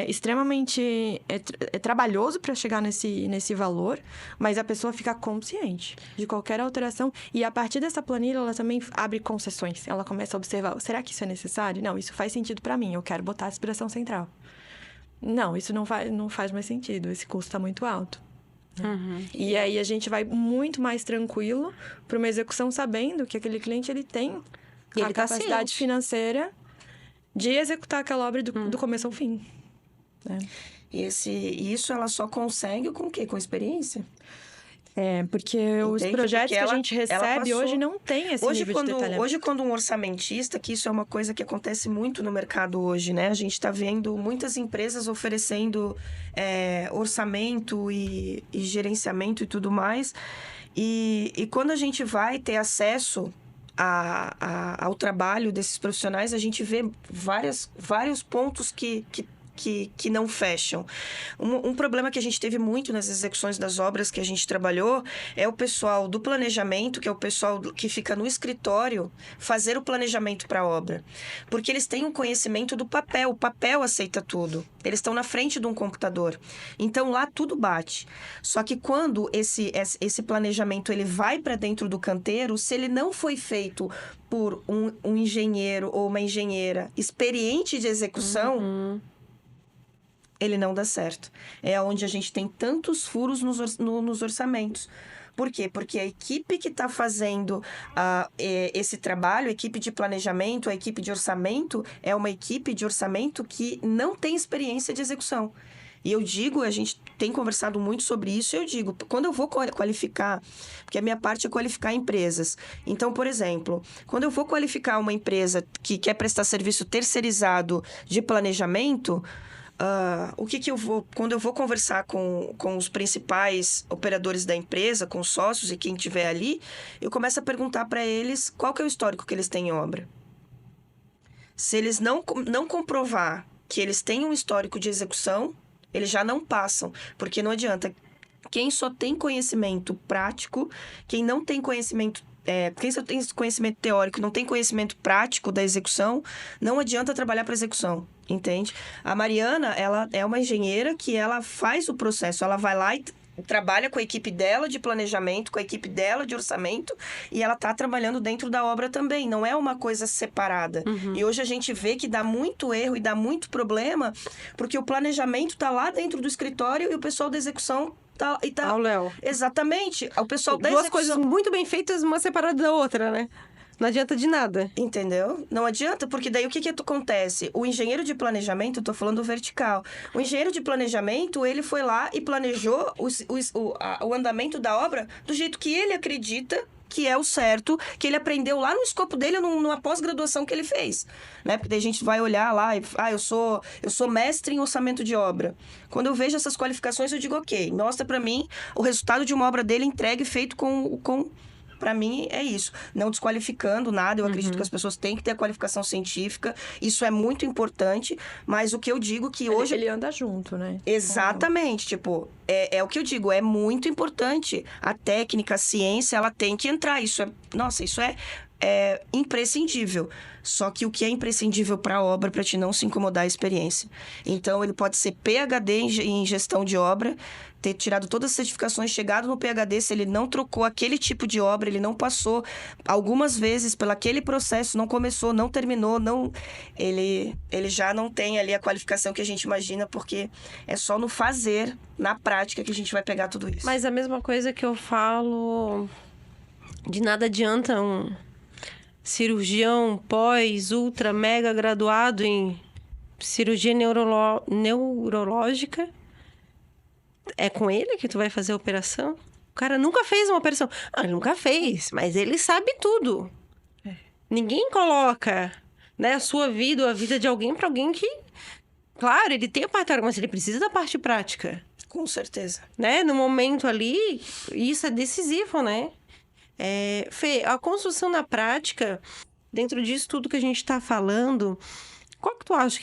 extremamente... É trabalhoso para chegar nesse valor, mas a pessoa fica consciente de qualquer alteração. E a partir dessa planilha, ela também abre concessões. Ela começa a observar, será que isso é necessário? Não, isso faz sentido para mim. Eu quero botar a aspiração central. Não, isso não faz mais sentido. Esse custo está muito alto. E aí, a gente vai muito mais tranquilo para uma execução, sabendo que aquele cliente ele tem E a ele tá capacidade ciente. financeira de executar aquela obra do começo ao fim. Né? Isso ela só consegue com o quê? Com experiência. Porque os Entende? projetos Porque que a gente recebe hoje não tem esse nível de detalhamento. Hoje, quando um orçamentista, que isso é uma coisa que acontece muito no mercado hoje, né? A gente está vendo muitas empresas oferecendo orçamento e gerenciamento e tudo mais. E quando a gente vai ter acesso ao trabalho desses profissionais, a gente vê vários pontos que não fecham. Um problema que a gente teve muito nas execuções das obras que a gente trabalhou é o pessoal do planejamento, que é o pessoal que fica no escritório, fazer o planejamento para a obra. Porque eles têm um conhecimento do papel, o papel aceita tudo. Eles estão na frente de um computador. Então, lá tudo bate. Só que quando esse planejamento ele vai para dentro do canteiro, se ele não foi feito por um engenheiro ou uma engenheira experiente de execução, ele não dá certo. É onde a gente tem tantos furos nos orçamentos. Por quê? Porque a equipe que está fazendo esse trabalho, a equipe de planejamento, a equipe de orçamento, é uma equipe de orçamento que não tem experiência de execução. E eu digo, a gente tem conversado muito sobre isso, eu digo, quando eu vou qualificar, porque a minha parte é qualificar empresas. Então, por exemplo, quando eu vou qualificar uma empresa que quer prestar serviço terceirizado de planejamento... quando eu vou conversar com os principais operadores da empresa, com os sócios e quem estiver ali, eu começo a perguntar para eles qual que é o histórico que eles têm em obra. Se eles não comprovar que eles têm um histórico de execução, eles já não passam, porque não adianta. Quem só tem conhecimento prático, quem não tem conhecimento quem só tem conhecimento teórico, não tem conhecimento prático da execução, não adianta trabalhar para execução, entende? A Mariana, ela é uma engenheira que ela faz o processo, ela vai lá e trabalha com a equipe dela de planejamento, com a equipe dela de orçamento, e ela está trabalhando dentro da obra também, não é uma coisa separada. E hoje a gente vê que dá muito erro e dá muito problema, porque o planejamento está lá dentro do escritório e o pessoal da execução Ao Léo. Exatamente. O pessoal da Duas execução... coisas muito bem feitas, uma separada da outra, né? Não adianta de nada. Entendeu? Não adianta, porque daí o que acontece? O engenheiro de planejamento, eu tô falando vertical, o engenheiro de planejamento, ele foi lá e planejou o andamento da obra do jeito que ele acredita que é o certo, que ele aprendeu lá no escopo dele, numa pós-graduação que ele fez, né? Porque daí a gente vai olhar lá e... eu sou mestre em orçamento de obra. Quando eu vejo essas qualificações, eu digo, ok, mostra pra mim o resultado de uma obra dele entregue, feito com para mim, é isso. Não desqualificando nada, eu acredito que as pessoas têm que ter a qualificação científica, isso é muito importante, mas o que eu digo que hoje... Ele anda junto, né? Exatamente, tipo, é o que eu digo, é muito importante. A técnica, a ciência, ela tem que entrar. Isso é imprescindível. Só que o que é imprescindível para a obra, para te não se incomodar, é a experiência. Então, ele pode ser PhD em gestão de obra, ter tirado todas as certificações, chegado no PhD, se ele não trocou aquele tipo de obra, ele não passou algumas vezes pelo aquele processo, não começou, não terminou, ele já não tem ali a qualificação que a gente imagina, porque é só no fazer, na prática, que a gente vai pegar tudo isso. Mas a mesma coisa que eu falo, de nada adianta um cirurgião ultra, mega graduado em cirurgia neurológica. É com ele que tu vai fazer a operação? O cara nunca fez uma operação. Ah, ele nunca fez, mas ele sabe tudo. Ninguém coloca, né, a sua vida ou a vida de alguém para alguém que... Claro, ele tem a parte teórica, mas ele precisa da parte prática. Com certeza. Né? No momento ali, isso é decisivo, né? Fê, a construção na prática, dentro disso tudo que a gente está falando, qual que tu acha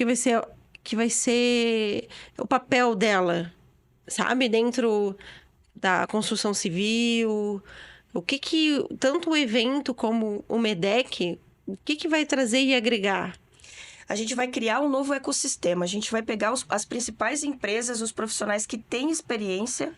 que vai ser o papel dela, sabe? Dentro da construção civil, o que tanto o evento como o MEDEC, o que vai trazer e agregar? A gente vai criar um novo ecossistema, a gente vai pegar as principais empresas, os profissionais que têm experiência,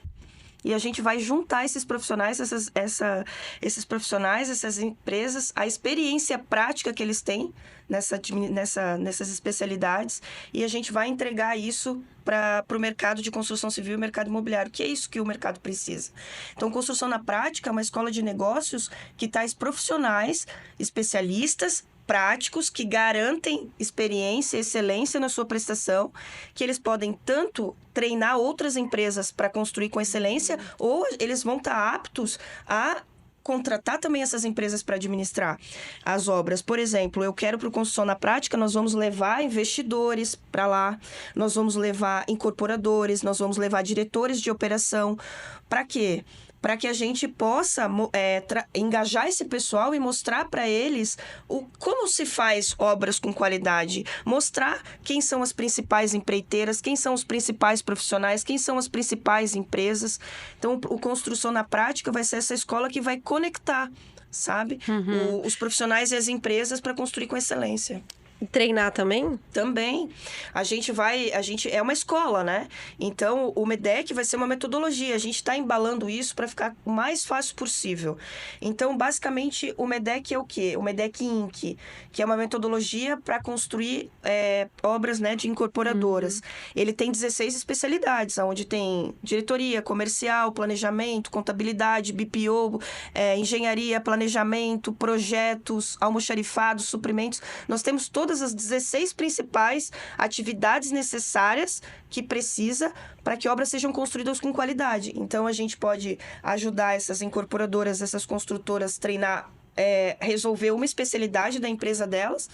e a gente vai juntar esses profissionais, esses profissionais, essas empresas, a experiência prática que eles têm nessas especialidades, e a gente vai entregar isso para o mercado de construção civil e mercado imobiliário, que é isso que o mercado precisa. Então, construção na prática é uma escola de negócios que traz profissionais, especialistas, práticos, que garantem experiência e excelência na sua prestação, que eles podem tanto treinar outras empresas para construir com excelência, ou eles vão estar aptos a contratar também essas empresas para administrar as obras. Por exemplo, eu quero para o Construção na Prática, nós vamos levar investidores para lá, nós vamos levar incorporadores, nós vamos levar diretores de operação. Para quê? Para que a gente possa engajar esse pessoal e mostrar para eles como se faz obras com qualidade. Mostrar quem são as principais empreiteiras, quem são os principais profissionais, quem são as principais empresas. Então, o Construção na Prática vai ser essa escola que vai conectar, sabe? Os profissionais e as empresas para construir com excelência. Treinar também? Também. A gente é uma escola, né? Então, o MEDEC vai ser uma metodologia. A gente está embalando isso para ficar o mais fácil possível. Então, basicamente, o MEDEC é o quê? O MEDEC Inc., que é uma metodologia para construir obras, né, de incorporadoras. Ele tem 16 especialidades, onde tem diretoria, comercial, planejamento, contabilidade, BPO, engenharia, planejamento, projetos, almoxarifados, suprimentos. Nós temos todas as 16 principais atividades necessárias que precisa para que obras sejam construídas com qualidade. Então, a gente pode ajudar essas incorporadoras, essas construtoras, treinar, resolver uma especialidade da empresa delas,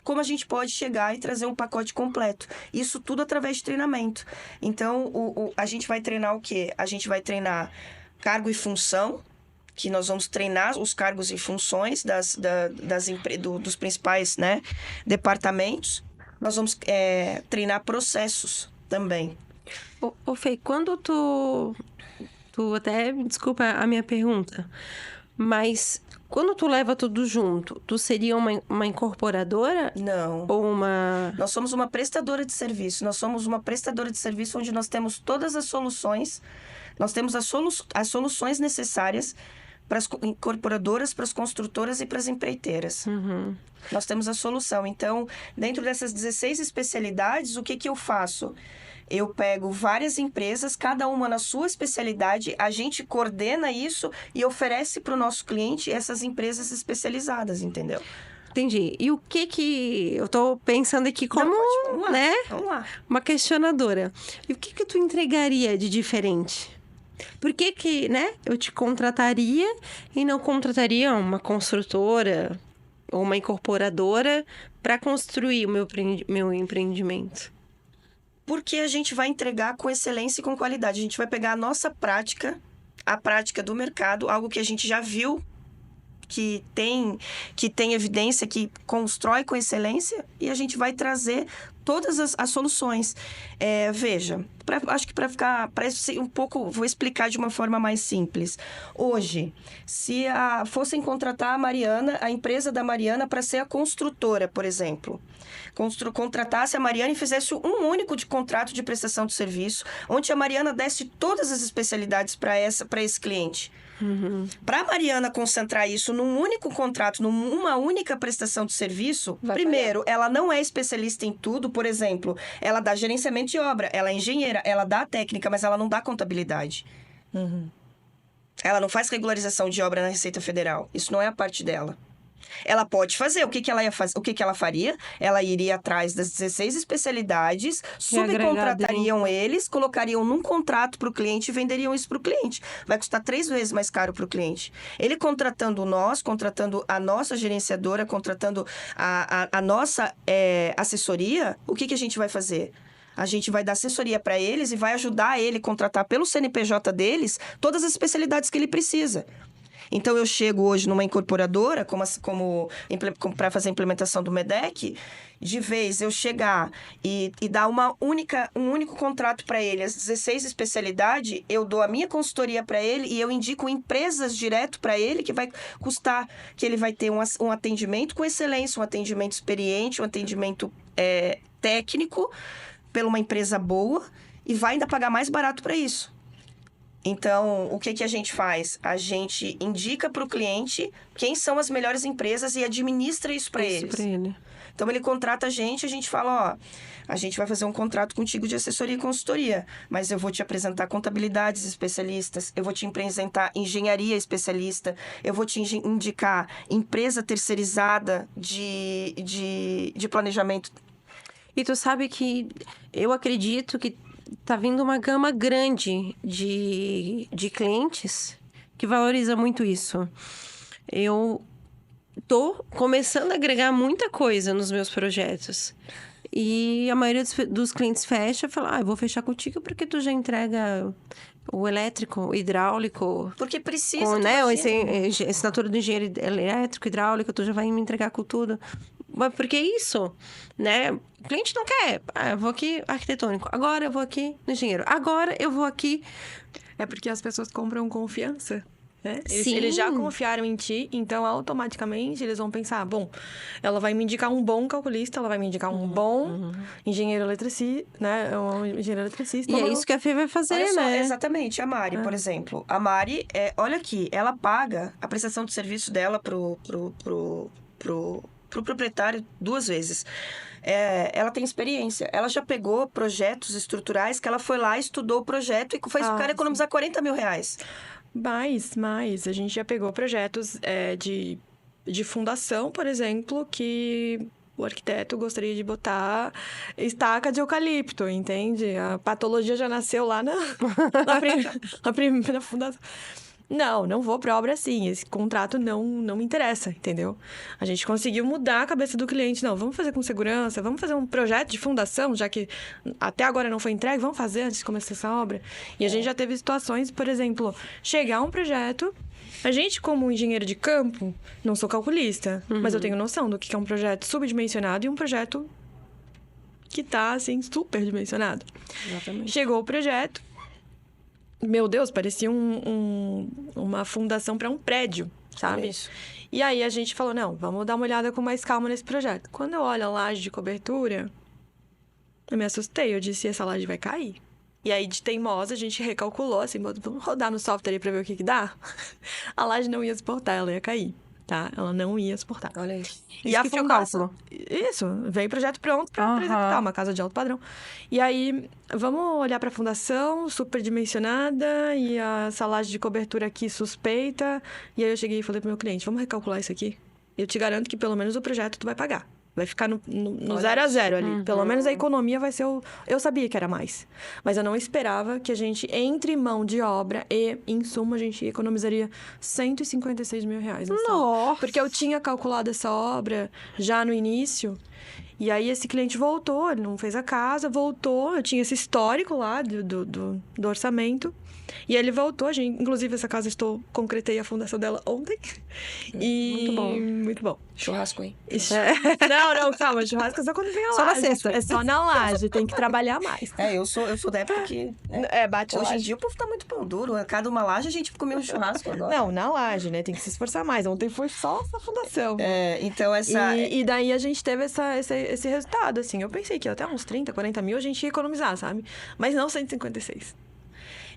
como a gente pode chegar e trazer um pacote completo. Isso tudo através de treinamento. Então, a gente vai treinar o quê? A gente vai treinar cargo e função, que nós vamos treinar os cargos e funções dos principais, né, departamentos. Nós vamos treinar processos também. Ô Fê, quando tu até, desculpa a minha pergunta, mas quando tu leva tudo junto, tu seria uma incorporadora? Não. Ou uma... Nós somos uma prestadora de serviço. Nós somos uma prestadora de serviço onde nós temos todas as soluções. Nós temos as soluções necessárias para as incorporadoras, para as construtoras e para as empreiteiras. Nós temos a solução. Então, dentro dessas 16 especialidades, o que eu faço? Eu pego várias empresas, cada uma na sua especialidade, a gente coordena isso e oferece para o nosso cliente essas empresas especializadas, entendeu? Entendi. E o que eu tô pensando aqui como, vamos lá, né? Vamos lá. Uma questionadora. E o que tu entregaria de diferente? Por que, né, eu te contrataria e não contrataria uma construtora ou uma incorporadora para construir o meu empreendimento? Porque a gente vai entregar com excelência e com qualidade. A gente vai pegar a nossa prática, a prática do mercado, algo que a gente já viu que tem evidência, que constrói com excelência, e a gente vai trazer todas as soluções. Veja, acho que para um pouco, vou explicar de uma forma mais simples. Hoje, se fossem contratar a Mariana, a empresa da Mariana, para ser a construtora, por exemplo, contratasse a Mariana e fizesse um único contrato de prestação de serviço, onde a Mariana desse todas as especialidades para esse cliente. Para a Mariana concentrar isso num único contrato, numa única prestação de serviço, primeiro, ela não é especialista em tudo. Por exemplo, ela dá gerenciamento de obra, ela é engenheira, ela dá técnica, mas ela não dá contabilidade. Ela não faz regularização de obra na Receita Federal. Isso não é a parte dela. Ela pode fazer. O que ela ia fazer? O que ela faria? Ela iria atrás das 16 especialidades, subcontratariam eles, colocariam num contrato para o cliente e venderiam isso para o cliente. Vai custar 3 vezes mais caro para o cliente. Ele contratando contratando a nossa gerenciadora, contratando a nossa assessoria, o que a gente vai fazer? A gente vai dar assessoria para eles e vai ajudar ele a contratar pelo CNPJ deles todas as especialidades que ele precisa. Então, eu chego hoje numa incorporadora, para fazer a implementação do MEDEC, de vez eu chegar e dar um único contrato para ele, as 16 especialidades, eu dou a minha consultoria para ele e eu indico empresas direto para ele, que vai custar, que ele vai ter um atendimento com excelência, um atendimento experiente, um atendimento técnico, pela uma empresa boa, e vai ainda pagar mais barato para isso. Então, o que a gente faz? A gente indica para o cliente quem são as melhores empresas e administra isso para eles. Então, ele contrata a gente fala, a gente vai fazer um contrato contigo de assessoria e consultoria, mas eu vou te apresentar contabilidades especialistas, eu vou te apresentar engenharia especialista, eu vou te indicar empresa terceirizada de planejamento. E tu sabe que eu acredito que tá vindo uma gama grande de clientes que valoriza muito isso. Eu tô começando a agregar muita coisa nos meus projetos. E a maioria dos clientes fecha e fala, eu vou fechar contigo porque tu já entrega o elétrico, o hidráulico. Porque precisa. Assinatura do engenheiro elétrico, hidráulico, tu já vai me entregar com tudo. Mas por que isso? Né? O cliente não quer. Eu vou aqui arquitetônico. Agora eu vou aqui no engenheiro. Agora eu vou aqui. É porque as pessoas compram confiança. Né? Eles já confiaram em ti, então automaticamente eles vão pensar, bom, ela vai me indicar um bom calculista, ela vai me indicar um bom engenheiro eletricista, né? Um engenheiro eletricista. E é isso que a Fê vai fazer, olha só, né? Exatamente. A Mari, por exemplo. A Mari, olha aqui, ela paga a prestação de serviço dela pro proprietário 2 vezes. Ela tem experiência. Ela já pegou projetos estruturais que ela foi lá, estudou o projeto e fez o cara economizar 40 mil reais. Mais. A gente já pegou projetos de fundação, por exemplo, que o arquiteto gostaria de botar estaca de eucalipto, entende? A patologia já nasceu lá na primeira fundação. Não vou para obra assim. Esse contrato não me interessa, entendeu? A gente conseguiu mudar a cabeça do cliente. Não, vamos fazer com segurança, vamos fazer um projeto de fundação, já que até agora não foi entregue, vamos fazer antes de começar essa obra. E a gente já teve situações, por exemplo, chegar um projeto. A gente, como engenheiro de campo, não sou calculista, mas eu tenho noção do que é um projeto subdimensionado e um projeto que tá, assim, super dimensionado. Exatamente. Chegou o projeto. Meu Deus, parecia uma fundação para um prédio, sabe? Isso. E aí a gente falou, não, vamos dar uma olhada com mais calma nesse projeto. Quando eu olho a laje de cobertura, eu me assustei. Eu disse, essa laje vai cair. E aí, de teimosa, a gente recalculou, assim, vamos rodar no software aí pra ver o que dá. A laje não ia suportar, ela ia cair. Tá? Ela não ia suportar. Olha isso. E a fundação. Isso, veio projeto pronto para executar, uma casa de alto padrão. E aí, vamos olhar para a fundação, superdimensionada, e a laje de cobertura aqui suspeita. E aí eu cheguei e falei pro meu cliente, vamos recalcular isso aqui? Eu te garanto que pelo menos o projeto tu vai pagar. Vai ficar no 0 a 0 ali. Pelo menos a economia vai ser Eu sabia que era mais. Mas eu não esperava que a gente, entre mão de obra e insumo, a gente economizaria 156 mil reais. Nossa! Porque eu tinha calculado essa obra já no início. E aí esse cliente voltou, ele não fez a casa, voltou. Eu tinha esse histórico lá do orçamento. E ele voltou, inclusive essa casa concretei a fundação dela ontem. E Muito bom. Muito bom. Churrasco, hein? Não, calma, churrasco é só quando vem a Só na laje. sexta. É só na laje, tem que trabalhar mais. Eu sou da época que... Bate Hoje em laje. dia o povo tá muito pão duro. A cada uma laje a gente comeu um churrasco agora. Não, na laje, né? Tem que se esforçar mais. Ontem foi só essa fundação. Então essa... E daí a gente teve esse resultado, assim. Eu pensei que até uns 30, 40 mil a gente ia economizar, sabe? Mas não 156.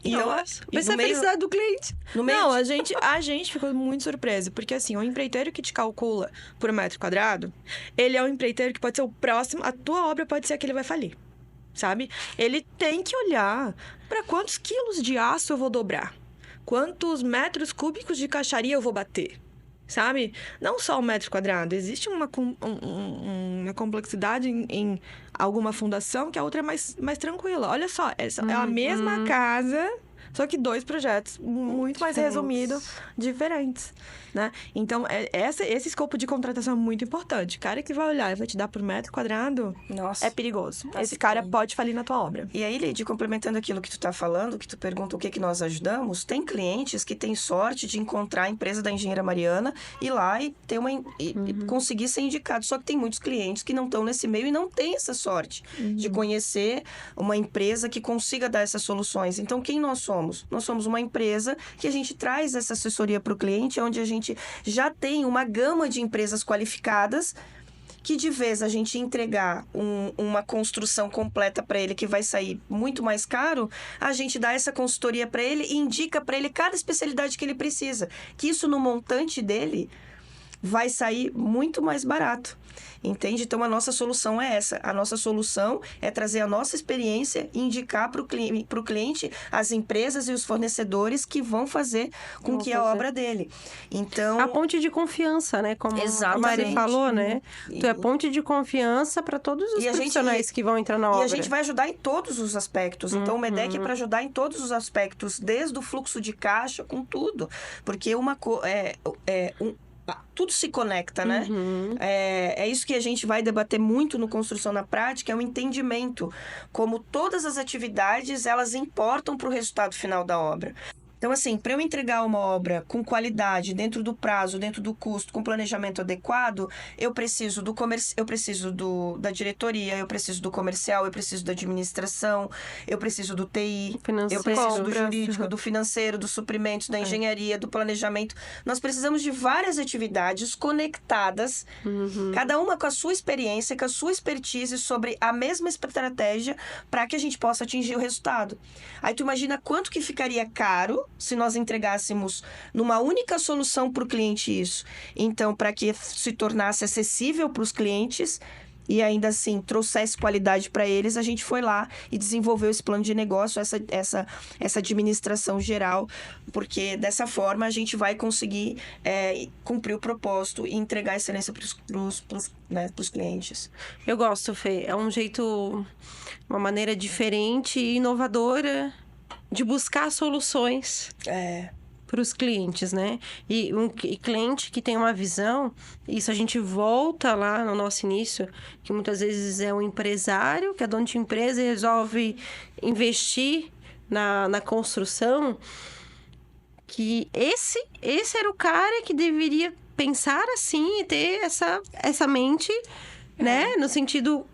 Então, Nossa, e mas no é a meio- felicidade do cliente. No meio Não, a gente ficou muito surpreso, porque assim, o empreiteiro que te calcula por metro quadrado, ele é um empreiteiro que pode ser o próximo, a tua obra pode ser a que ele vai falir, sabe? Ele tem que olhar para quantos quilos de aço eu vou dobrar, quantos metros cúbicos de caixaria eu vou bater, sabe? Não só o metro quadrado, existe uma complexidade em alguma fundação que a outra é mais tranquila. Olha só, essa é a mesma casa, só que 2 projetos muito mais resumidos, diferentes, né? Então, esse escopo de contratação é muito importante. O cara que vai olhar e vai te dar por metro quadrado Nossa. é perigoso. Tá Esse cara ficando. pode falir na tua obra. E aí, Lid, complementando aquilo que tu tá falando, que tu pergunta o que nós ajudamos, tem clientes que têm sorte de encontrar a empresa da engenheira Mariana, ir lá e ter e conseguir ser indicado. Só que tem muitos clientes que não estão nesse meio e não têm essa sorte de conhecer uma empresa que consiga dar essas soluções. Então, quem nós somos? Nós somos uma empresa que a gente traz essa assessoria para o cliente, onde a gente já tem uma gama de empresas qualificadas que de vez a gente entregar uma construção completa para ele que vai sair muito mais caro, a gente dá essa consultoria para ele e indica para ele cada especialidade que ele precisa. Que isso no montante dele vai sair muito mais barato. Entende? Então, a nossa solução é essa. A nossa solução é trazer a nossa experiência e indicar para o cliente as empresas e os fornecedores que vão fazer com que a obra dele. Então... A ponte de confiança, né? Como a Mari Exatamente. falou, né? Tu é ponte de confiança para todos os E a gente- profissionais que vão entrar na E obra. a gente vai ajudar em todos os aspectos. Então, o MEDEC é para ajudar em todos os aspectos, desde o fluxo de caixa, com tudo. Porque tudo se conecta, né? É isso que a gente vai debater muito no Construção na Prática, é o entendimento. Como todas as atividades, elas importam para o resultado final da obra. Então, assim, para eu entregar uma obra com qualidade, dentro do prazo, dentro do custo, com planejamento adequado, eu preciso da diretoria, eu preciso do comercial, eu preciso da administração, eu preciso do TI, Financeiro. eu preciso do Compras. jurídico, do financeiro, dos suprimentos, da engenharia, do planejamento. Nós precisamos de várias atividades conectadas, cada uma com a sua experiência, com a sua expertise sobre a mesma estratégia para que a gente possa atingir o resultado. Aí tu imagina quanto que ficaria caro se nós entregássemos numa única solução para o cliente isso. Então, para que se tornasse acessível para os clientes e ainda assim trouxesse qualidade para eles, a gente foi lá e desenvolveu esse plano de negócio, essa administração geral, porque dessa forma a gente vai conseguir cumprir o propósito e entregar excelência para os clientes. Eu gosto, Fê. É um jeito, uma maneira diferente e inovadora de buscar soluções para os clientes, né? E um cliente que tem uma visão, isso a gente volta lá no nosso início, que muitas vezes é um empresário, que é dono de empresa e resolve investir na construção, que esse era o cara que deveria pensar assim e ter essa mente, né? No sentido...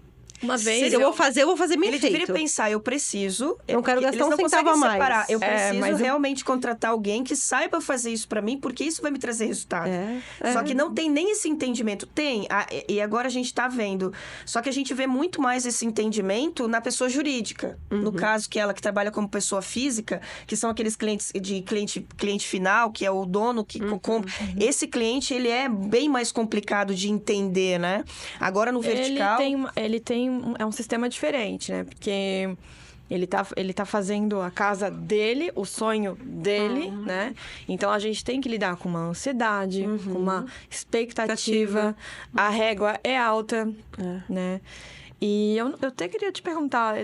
Uma vez... Se eu vou fazer bem Ele feito. deveria pensar, eu preciso... Eu não quero gastar eles um não centavo conseguem a mais. separar. Eu preciso mas realmente contratar alguém que saiba fazer isso pra mim, porque isso vai me trazer resultado. Só que não tem nem esse entendimento. Tem, e agora a gente tá vendo. Só que a gente vê muito mais esse entendimento na pessoa jurídica. No caso, que ela que trabalha como pessoa física, que são aqueles clientes de cliente final, que é o dono que compra. Esse cliente, ele é bem mais complicado de entender, né? Agora, no vertical... É um sistema diferente, né? Porque ele tá fazendo a casa dele, o sonho dele, né? Então, a gente tem que lidar com uma ansiedade, com uma expectativa. A régua é alta, né? E eu até queria te perguntar,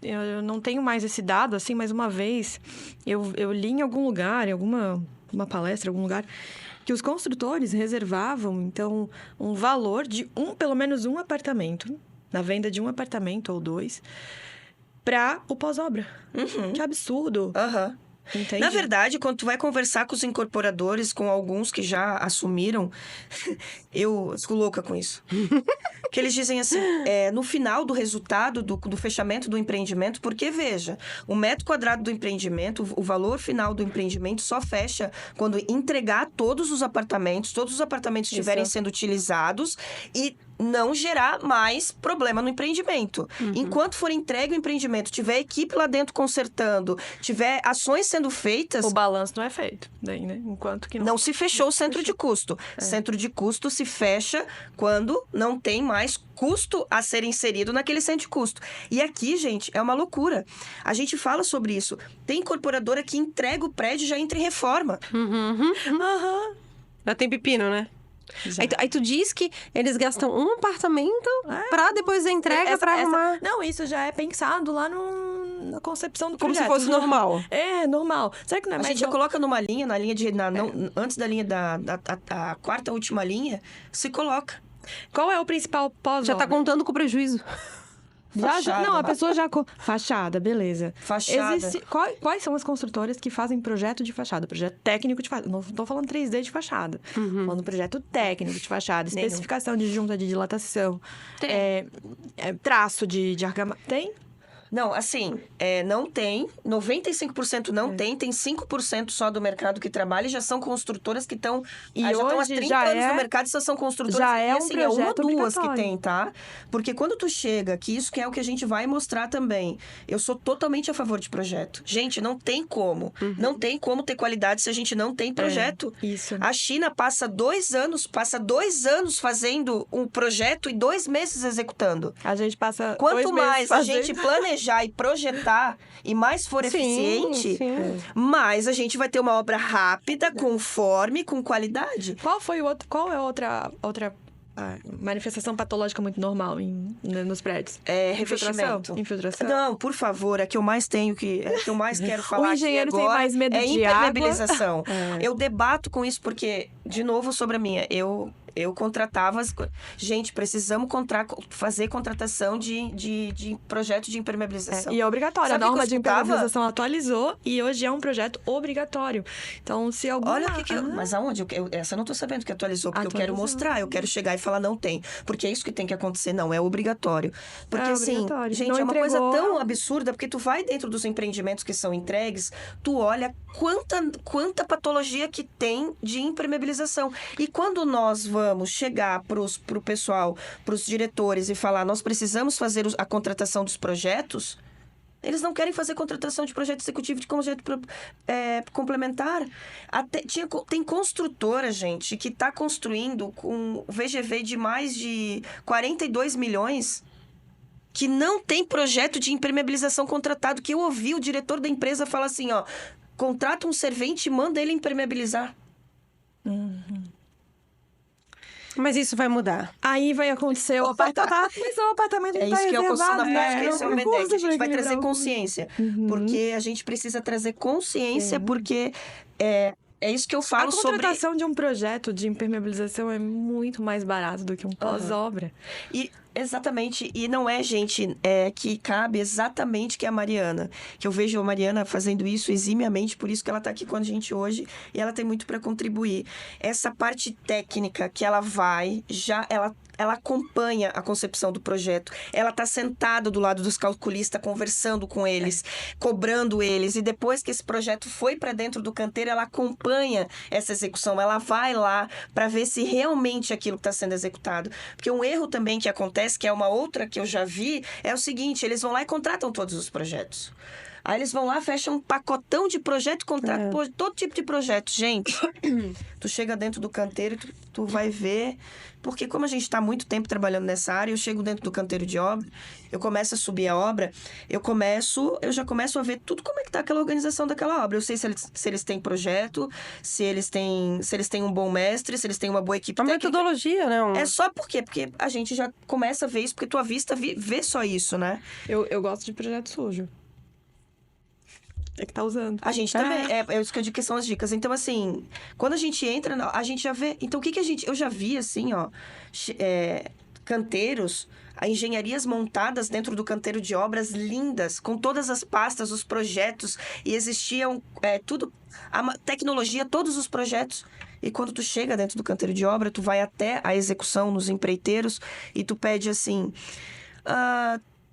eu não tenho mais esse dado, assim, mas uma vez eu li em algum lugar, em uma palestra, em algum lugar, que os construtores reservavam, então, um valor de pelo menos um apartamento, na venda de um apartamento ou 2, para o pós-obra. Que absurdo! Entendi. Na verdade, quando tu vai conversar com os incorporadores, com alguns que já assumiram, eu fico louca com isso. Que eles dizem assim, no final do resultado, do fechamento do empreendimento, porque, veja, o metro quadrado do empreendimento, o valor final do empreendimento só fecha quando entregar todos os apartamentos estiverem sendo utilizados e não gerar mais problema no empreendimento. Enquanto for entregue o empreendimento, tiver equipe lá dentro consertando, tiver ações sendo feitas... O balanço não é feito, daí, né? Enquanto que não se fechou o centro de custo. Centro de custo se fecha quando não tem mais custo a ser inserido naquele centro de custo. E aqui, gente, é uma loucura. A gente fala sobre isso. Tem incorporadora que entrega o prédio e já entra em reforma. Já tem pepino, né? Aí tu diz que eles gastam um apartamento pra depois da entrega pra arrumar. Não, isso já é pensado lá na concepção do Como projeto. se fosse normal. É, normal. Será que não é A mais... gente já coloca numa linha, antes da linha da quarta última linha, se coloca. Qual é o principal pós-obra? Já tá contando com prejuízo. Não, a pessoa já... Fachada, beleza. Fachada. Quais são as construtoras que fazem projeto de fachada? Projeto técnico de fachada. Não tô falando 3D de fachada. Falando projeto técnico de fachada. Especificação de junta de dilatação. Traço de argamassa. Tem? Não, assim, não tem. 95% não tem. Tem 5% só do mercado que trabalha e já são construtoras que estão... já estão há 30 anos no mercado e são construtoras. Já é um assim, projeto uma ou duas obrigatório. que tem, tá? Porque quando tu chega, que isso que é o que a gente vai mostrar também. Eu sou totalmente a favor de projeto. Gente, não tem como. Não tem como ter qualidade se a gente não tem projeto. Isso. A China passa 2 anos fazendo um projeto e 2 meses executando. A gente passa Quanto mais a gente planejar e projetar e mais for eficiente, mais a gente vai ter uma obra rápida, conforme, com qualidade. Qual é outra manifestação patológica muito normal nos prédios? Revestimento. Infiltração. Não, por favor, é que eu mais quero falar O engenheiro aqui tem agora, mais medo é de água. impermeabilização. Eu debato com isso porque, de novo, sobre a minha... Eu contratava... Gente, precisamos fazer contratação de projeto de impermeabilização. E é obrigatório. Sabe a norma que de eu escutava? impermeabilização atualizou e hoje é um projeto obrigatório. Então, se alguma... Olha o que mas aonde? Essa eu não tô sabendo que atualizou, porque eu quero mostrar, eu quero chegar e falar não tem. Porque é isso que tem que acontecer, não, é obrigatório. Porque obrigatório. Gente, Não é uma coisa entregou. tão absurda, porque tu vai dentro dos empreendimentos que são entregues, tu olha quanta patologia que tem de impermeabilização. E quando nós vamos chegar pro pessoal, pros diretores e falar, nós precisamos fazer a contratação dos projetos... Eles não querem fazer contratação de projeto executivo, de projeto complementar. Tem construtora, gente, que está construindo com VGV de mais de 42 milhões, que não tem projeto de impermeabilização contratado, que eu ouvi o diretor da empresa falar assim, contrata um servente e manda ele impermeabilizar. Mas isso vai mudar. Aí vai acontecer o apartamento. Mas o apartamento É não tá isso que eu consigo na reservado, prática, esse é o Não MEDEC. A gente vai equilibrar trazer o- consciência. Porque a gente precisa trazer consciência, porque é isso que eu falo A sobre... contratação de um projeto de impermeabilização é muito mais barato do que um pós-obra. Exatamente, e não é, gente, que cabe exatamente que é a Mariana. Que eu vejo a Mariana fazendo isso eximiamente, por isso que ela está aqui com a gente hoje, e ela tem muito para contribuir. Essa parte técnica que ela vai, ela acompanha a concepção do projeto. Ela está sentada do lado dos calculistas, conversando com eles, cobrando eles. E depois que esse projeto foi para dentro do canteiro, ela acompanha essa execução. Ela vai lá para ver se realmente aquilo está sendo executado. Porque um erro também que acontece, que é uma outra que eu já vi, é o seguinte, eles vão lá e contratam todos os projetos. Aí eles vão lá, fecham um pacotão de projeto, contratam todo tipo de projeto. Gente, tu chega dentro do canteiro e tu vai ver... Porque como a gente está há muito tempo trabalhando nessa área, eu chego dentro do canteiro de obra, eu começo a subir a obra, eu já começo a ver tudo como é que tá aquela organização daquela obra. Eu sei se eles têm projeto, se eles têm um bom mestre, se eles têm uma boa equipe Uma técnica. metodologia, né? É só porque a gente já começa a ver isso, porque tua vista vê só isso, né? Eu gosto de projeto sujo. É que tá usando. A gente também, é isso que eu digo que são as dicas. Então, assim, quando a gente entra, a gente já vê... Então, o que a gente... Eu já vi, assim, canteiros, engenharias montadas dentro do canteiro de obras lindas, com todas as pastas, os projetos, e existiam tudo, tecnologia, todos os projetos. E quando tu chega dentro do canteiro de obra, tu vai até a execução nos empreiteiros e tu pede assim,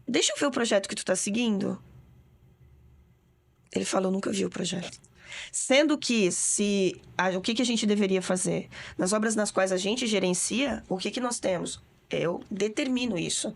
deixa eu ver o projeto que tu tá seguindo. Ele falou, nunca vi o projeto. Sendo que o que a gente deveria fazer? Nas obras nas quais a gente gerencia, o que nós temos? Eu determino isso.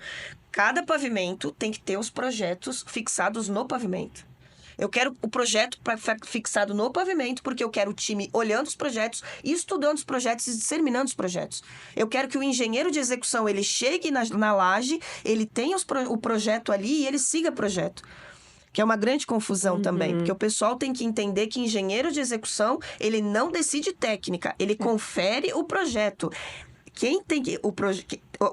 Cada pavimento tem que ter os projetos fixados no pavimento. Eu quero o projeto fixado no pavimento, porque eu quero o time olhando os projetos, estudando os projetos e disseminando os projetos. Eu quero que o engenheiro de execução ele chegue na laje, ele tenha o projeto ali e ele siga o projeto. Que é uma grande confusão também, porque o pessoal tem que entender que engenheiro de execução, ele não decide técnica, ele confere o projeto. Quem tem que...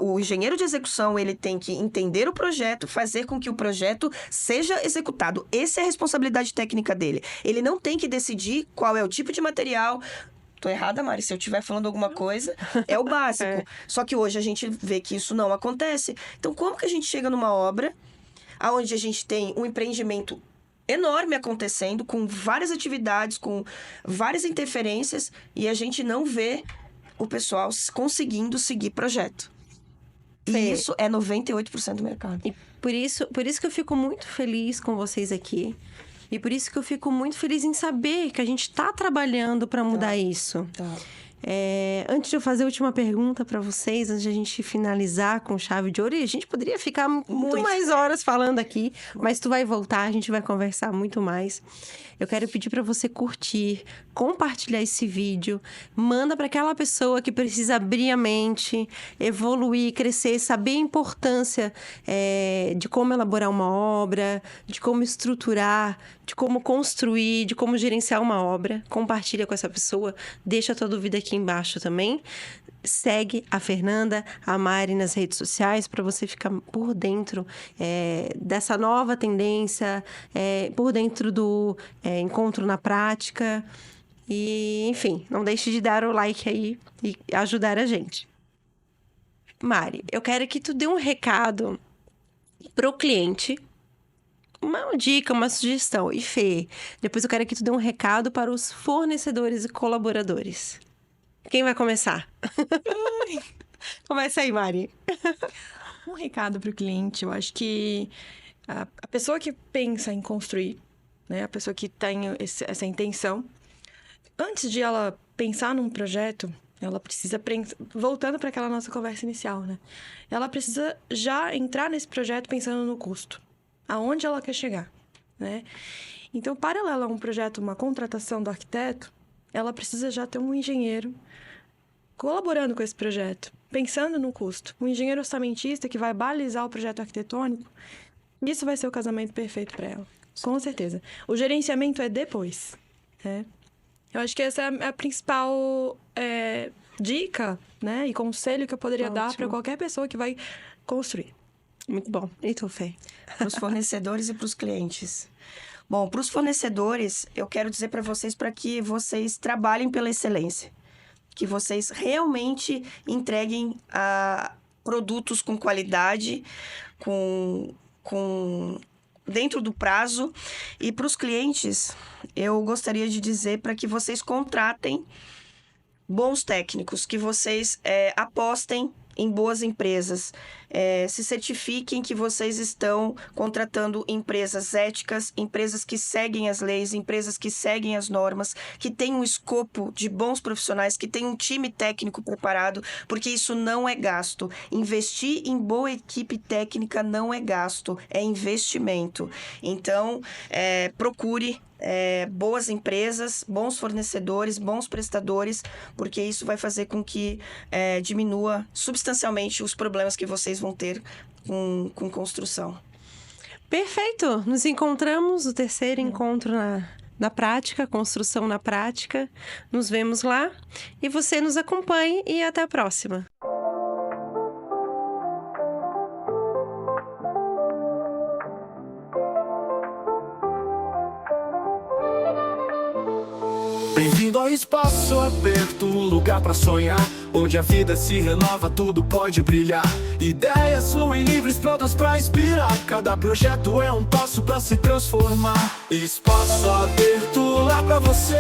O engenheiro de execução, ele tem que entender o projeto, fazer com que o projeto seja executado. Essa é a responsabilidade técnica dele. Ele não tem que decidir qual é o tipo de material. Tô errada, Mari, se eu estiver falando alguma coisa, é o básico. Só que hoje a gente vê que isso não acontece. Então, como que a gente chega numa obra onde a gente tem um empreendimento enorme acontecendo, com várias atividades, com várias interferências, e a gente não vê o pessoal conseguindo seguir projeto? E isso é 98% do mercado. E por isso que eu fico muito feliz com vocês aqui. E por isso que eu fico muito feliz em saber que a gente está trabalhando para mudar isso. Antes de eu fazer a última pergunta para vocês, antes de a gente finalizar com chave de ouro, e a gente poderia ficar muito mais horas falando aqui, mas tu vai voltar, a gente vai conversar muito mais. Eu quero pedir para você curtir, compartilhar esse vídeo, manda para aquela pessoa que precisa abrir a mente, evoluir, crescer, saber a importância de como elaborar uma obra, de como estruturar, de como construir, de como gerenciar uma obra. Compartilha com essa pessoa, deixa a tua dúvida aqui embaixo também. Segue a Fernanda, a Mari nas redes sociais para você ficar por dentro dessa nova tendência, por dentro do encontro na prática. E, enfim, não deixe de dar o like aí e ajudar a gente. Mari, eu quero que tu dê um recado pro cliente, uma dica, uma sugestão. E Fê, depois eu quero que tu dê um recado para os fornecedores e colaboradores. Quem vai começar? Começa aí, Mari. Um recado para o cliente, eu acho que a pessoa que pensa em construir, né, a pessoa que tem essa intenção, antes de ela pensar num projeto, ela precisa, voltando para aquela nossa conversa inicial, né? Ela precisa já entrar nesse projeto pensando no custo, aonde ela quer chegar, né? Então, paralelo a um projeto, uma contratação do arquiteto, ela precisa já ter um engenheiro colaborando com esse projeto, pensando no custo. Um engenheiro orçamentista que vai balizar o projeto arquitetônico, isso vai ser o casamento perfeito para ela, com certeza. O gerenciamento é depois, né? Eu acho que essa é a principal dica, né, e conselho que eu poderia dar para qualquer pessoa que vai construir. Muito bom. E tu, Fê? Para os fornecedores e para os clientes. Bom, para os fornecedores, eu quero dizer para vocês que vocês trabalhem pela excelência. Que vocês realmente entreguem produtos com qualidade, dentro do prazo. E para os clientes, eu gostaria de dizer para que vocês contratem bons técnicos, que vocês apostem em boas empresas, se certifiquem que vocês estão contratando empresas éticas, empresas que seguem as leis, empresas que seguem as normas, que têm um escopo de bons profissionais, que têm um time técnico preparado, porque isso não é gasto. Investir em boa equipe técnica não é gasto, é investimento. Então, procure boas empresas, bons fornecedores, bons prestadores, porque isso vai fazer com que diminua substancialmente os problemas que vocês vão ter com construção. Perfeito! Nos encontramos no terceiro encontro na prática, construção na prática. Nos vemos lá e você nos acompanhe e até a próxima. Bem-vindo ao espaço aberto, lugar pra sonhar, onde a vida se renova, tudo pode brilhar. Ideias fluem livres, prontas pra inspirar. Cada projeto é um passo pra se transformar. Espaço aberto lá pra você.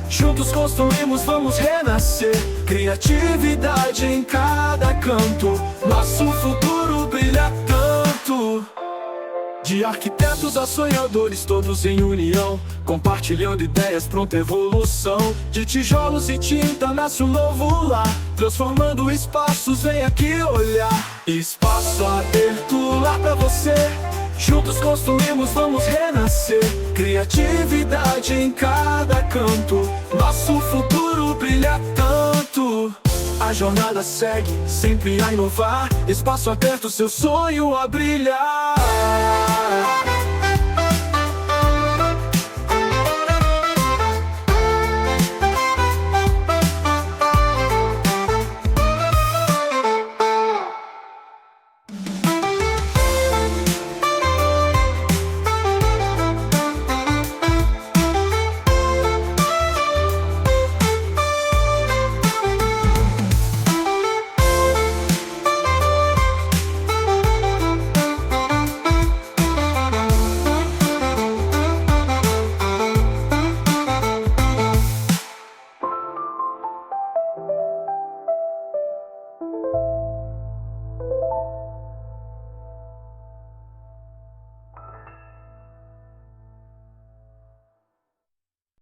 Juntos construímos, vamos renascer. Criatividade em cada canto. Nosso futuro brilha tanto. De arquitetos a sonhadores, todos em união, compartilhando ideias, pronta evolução. De tijolos e tinta nasce um novo lar, transformando espaços, vem aqui olhar. Espaço aberto lá pra você. Juntos construímos, vamos renascer. Criatividade em cada canto. Nosso futuro brilha tanto. A jornada segue, sempre a inovar. Espaço aberto, seu sonho a brilhar.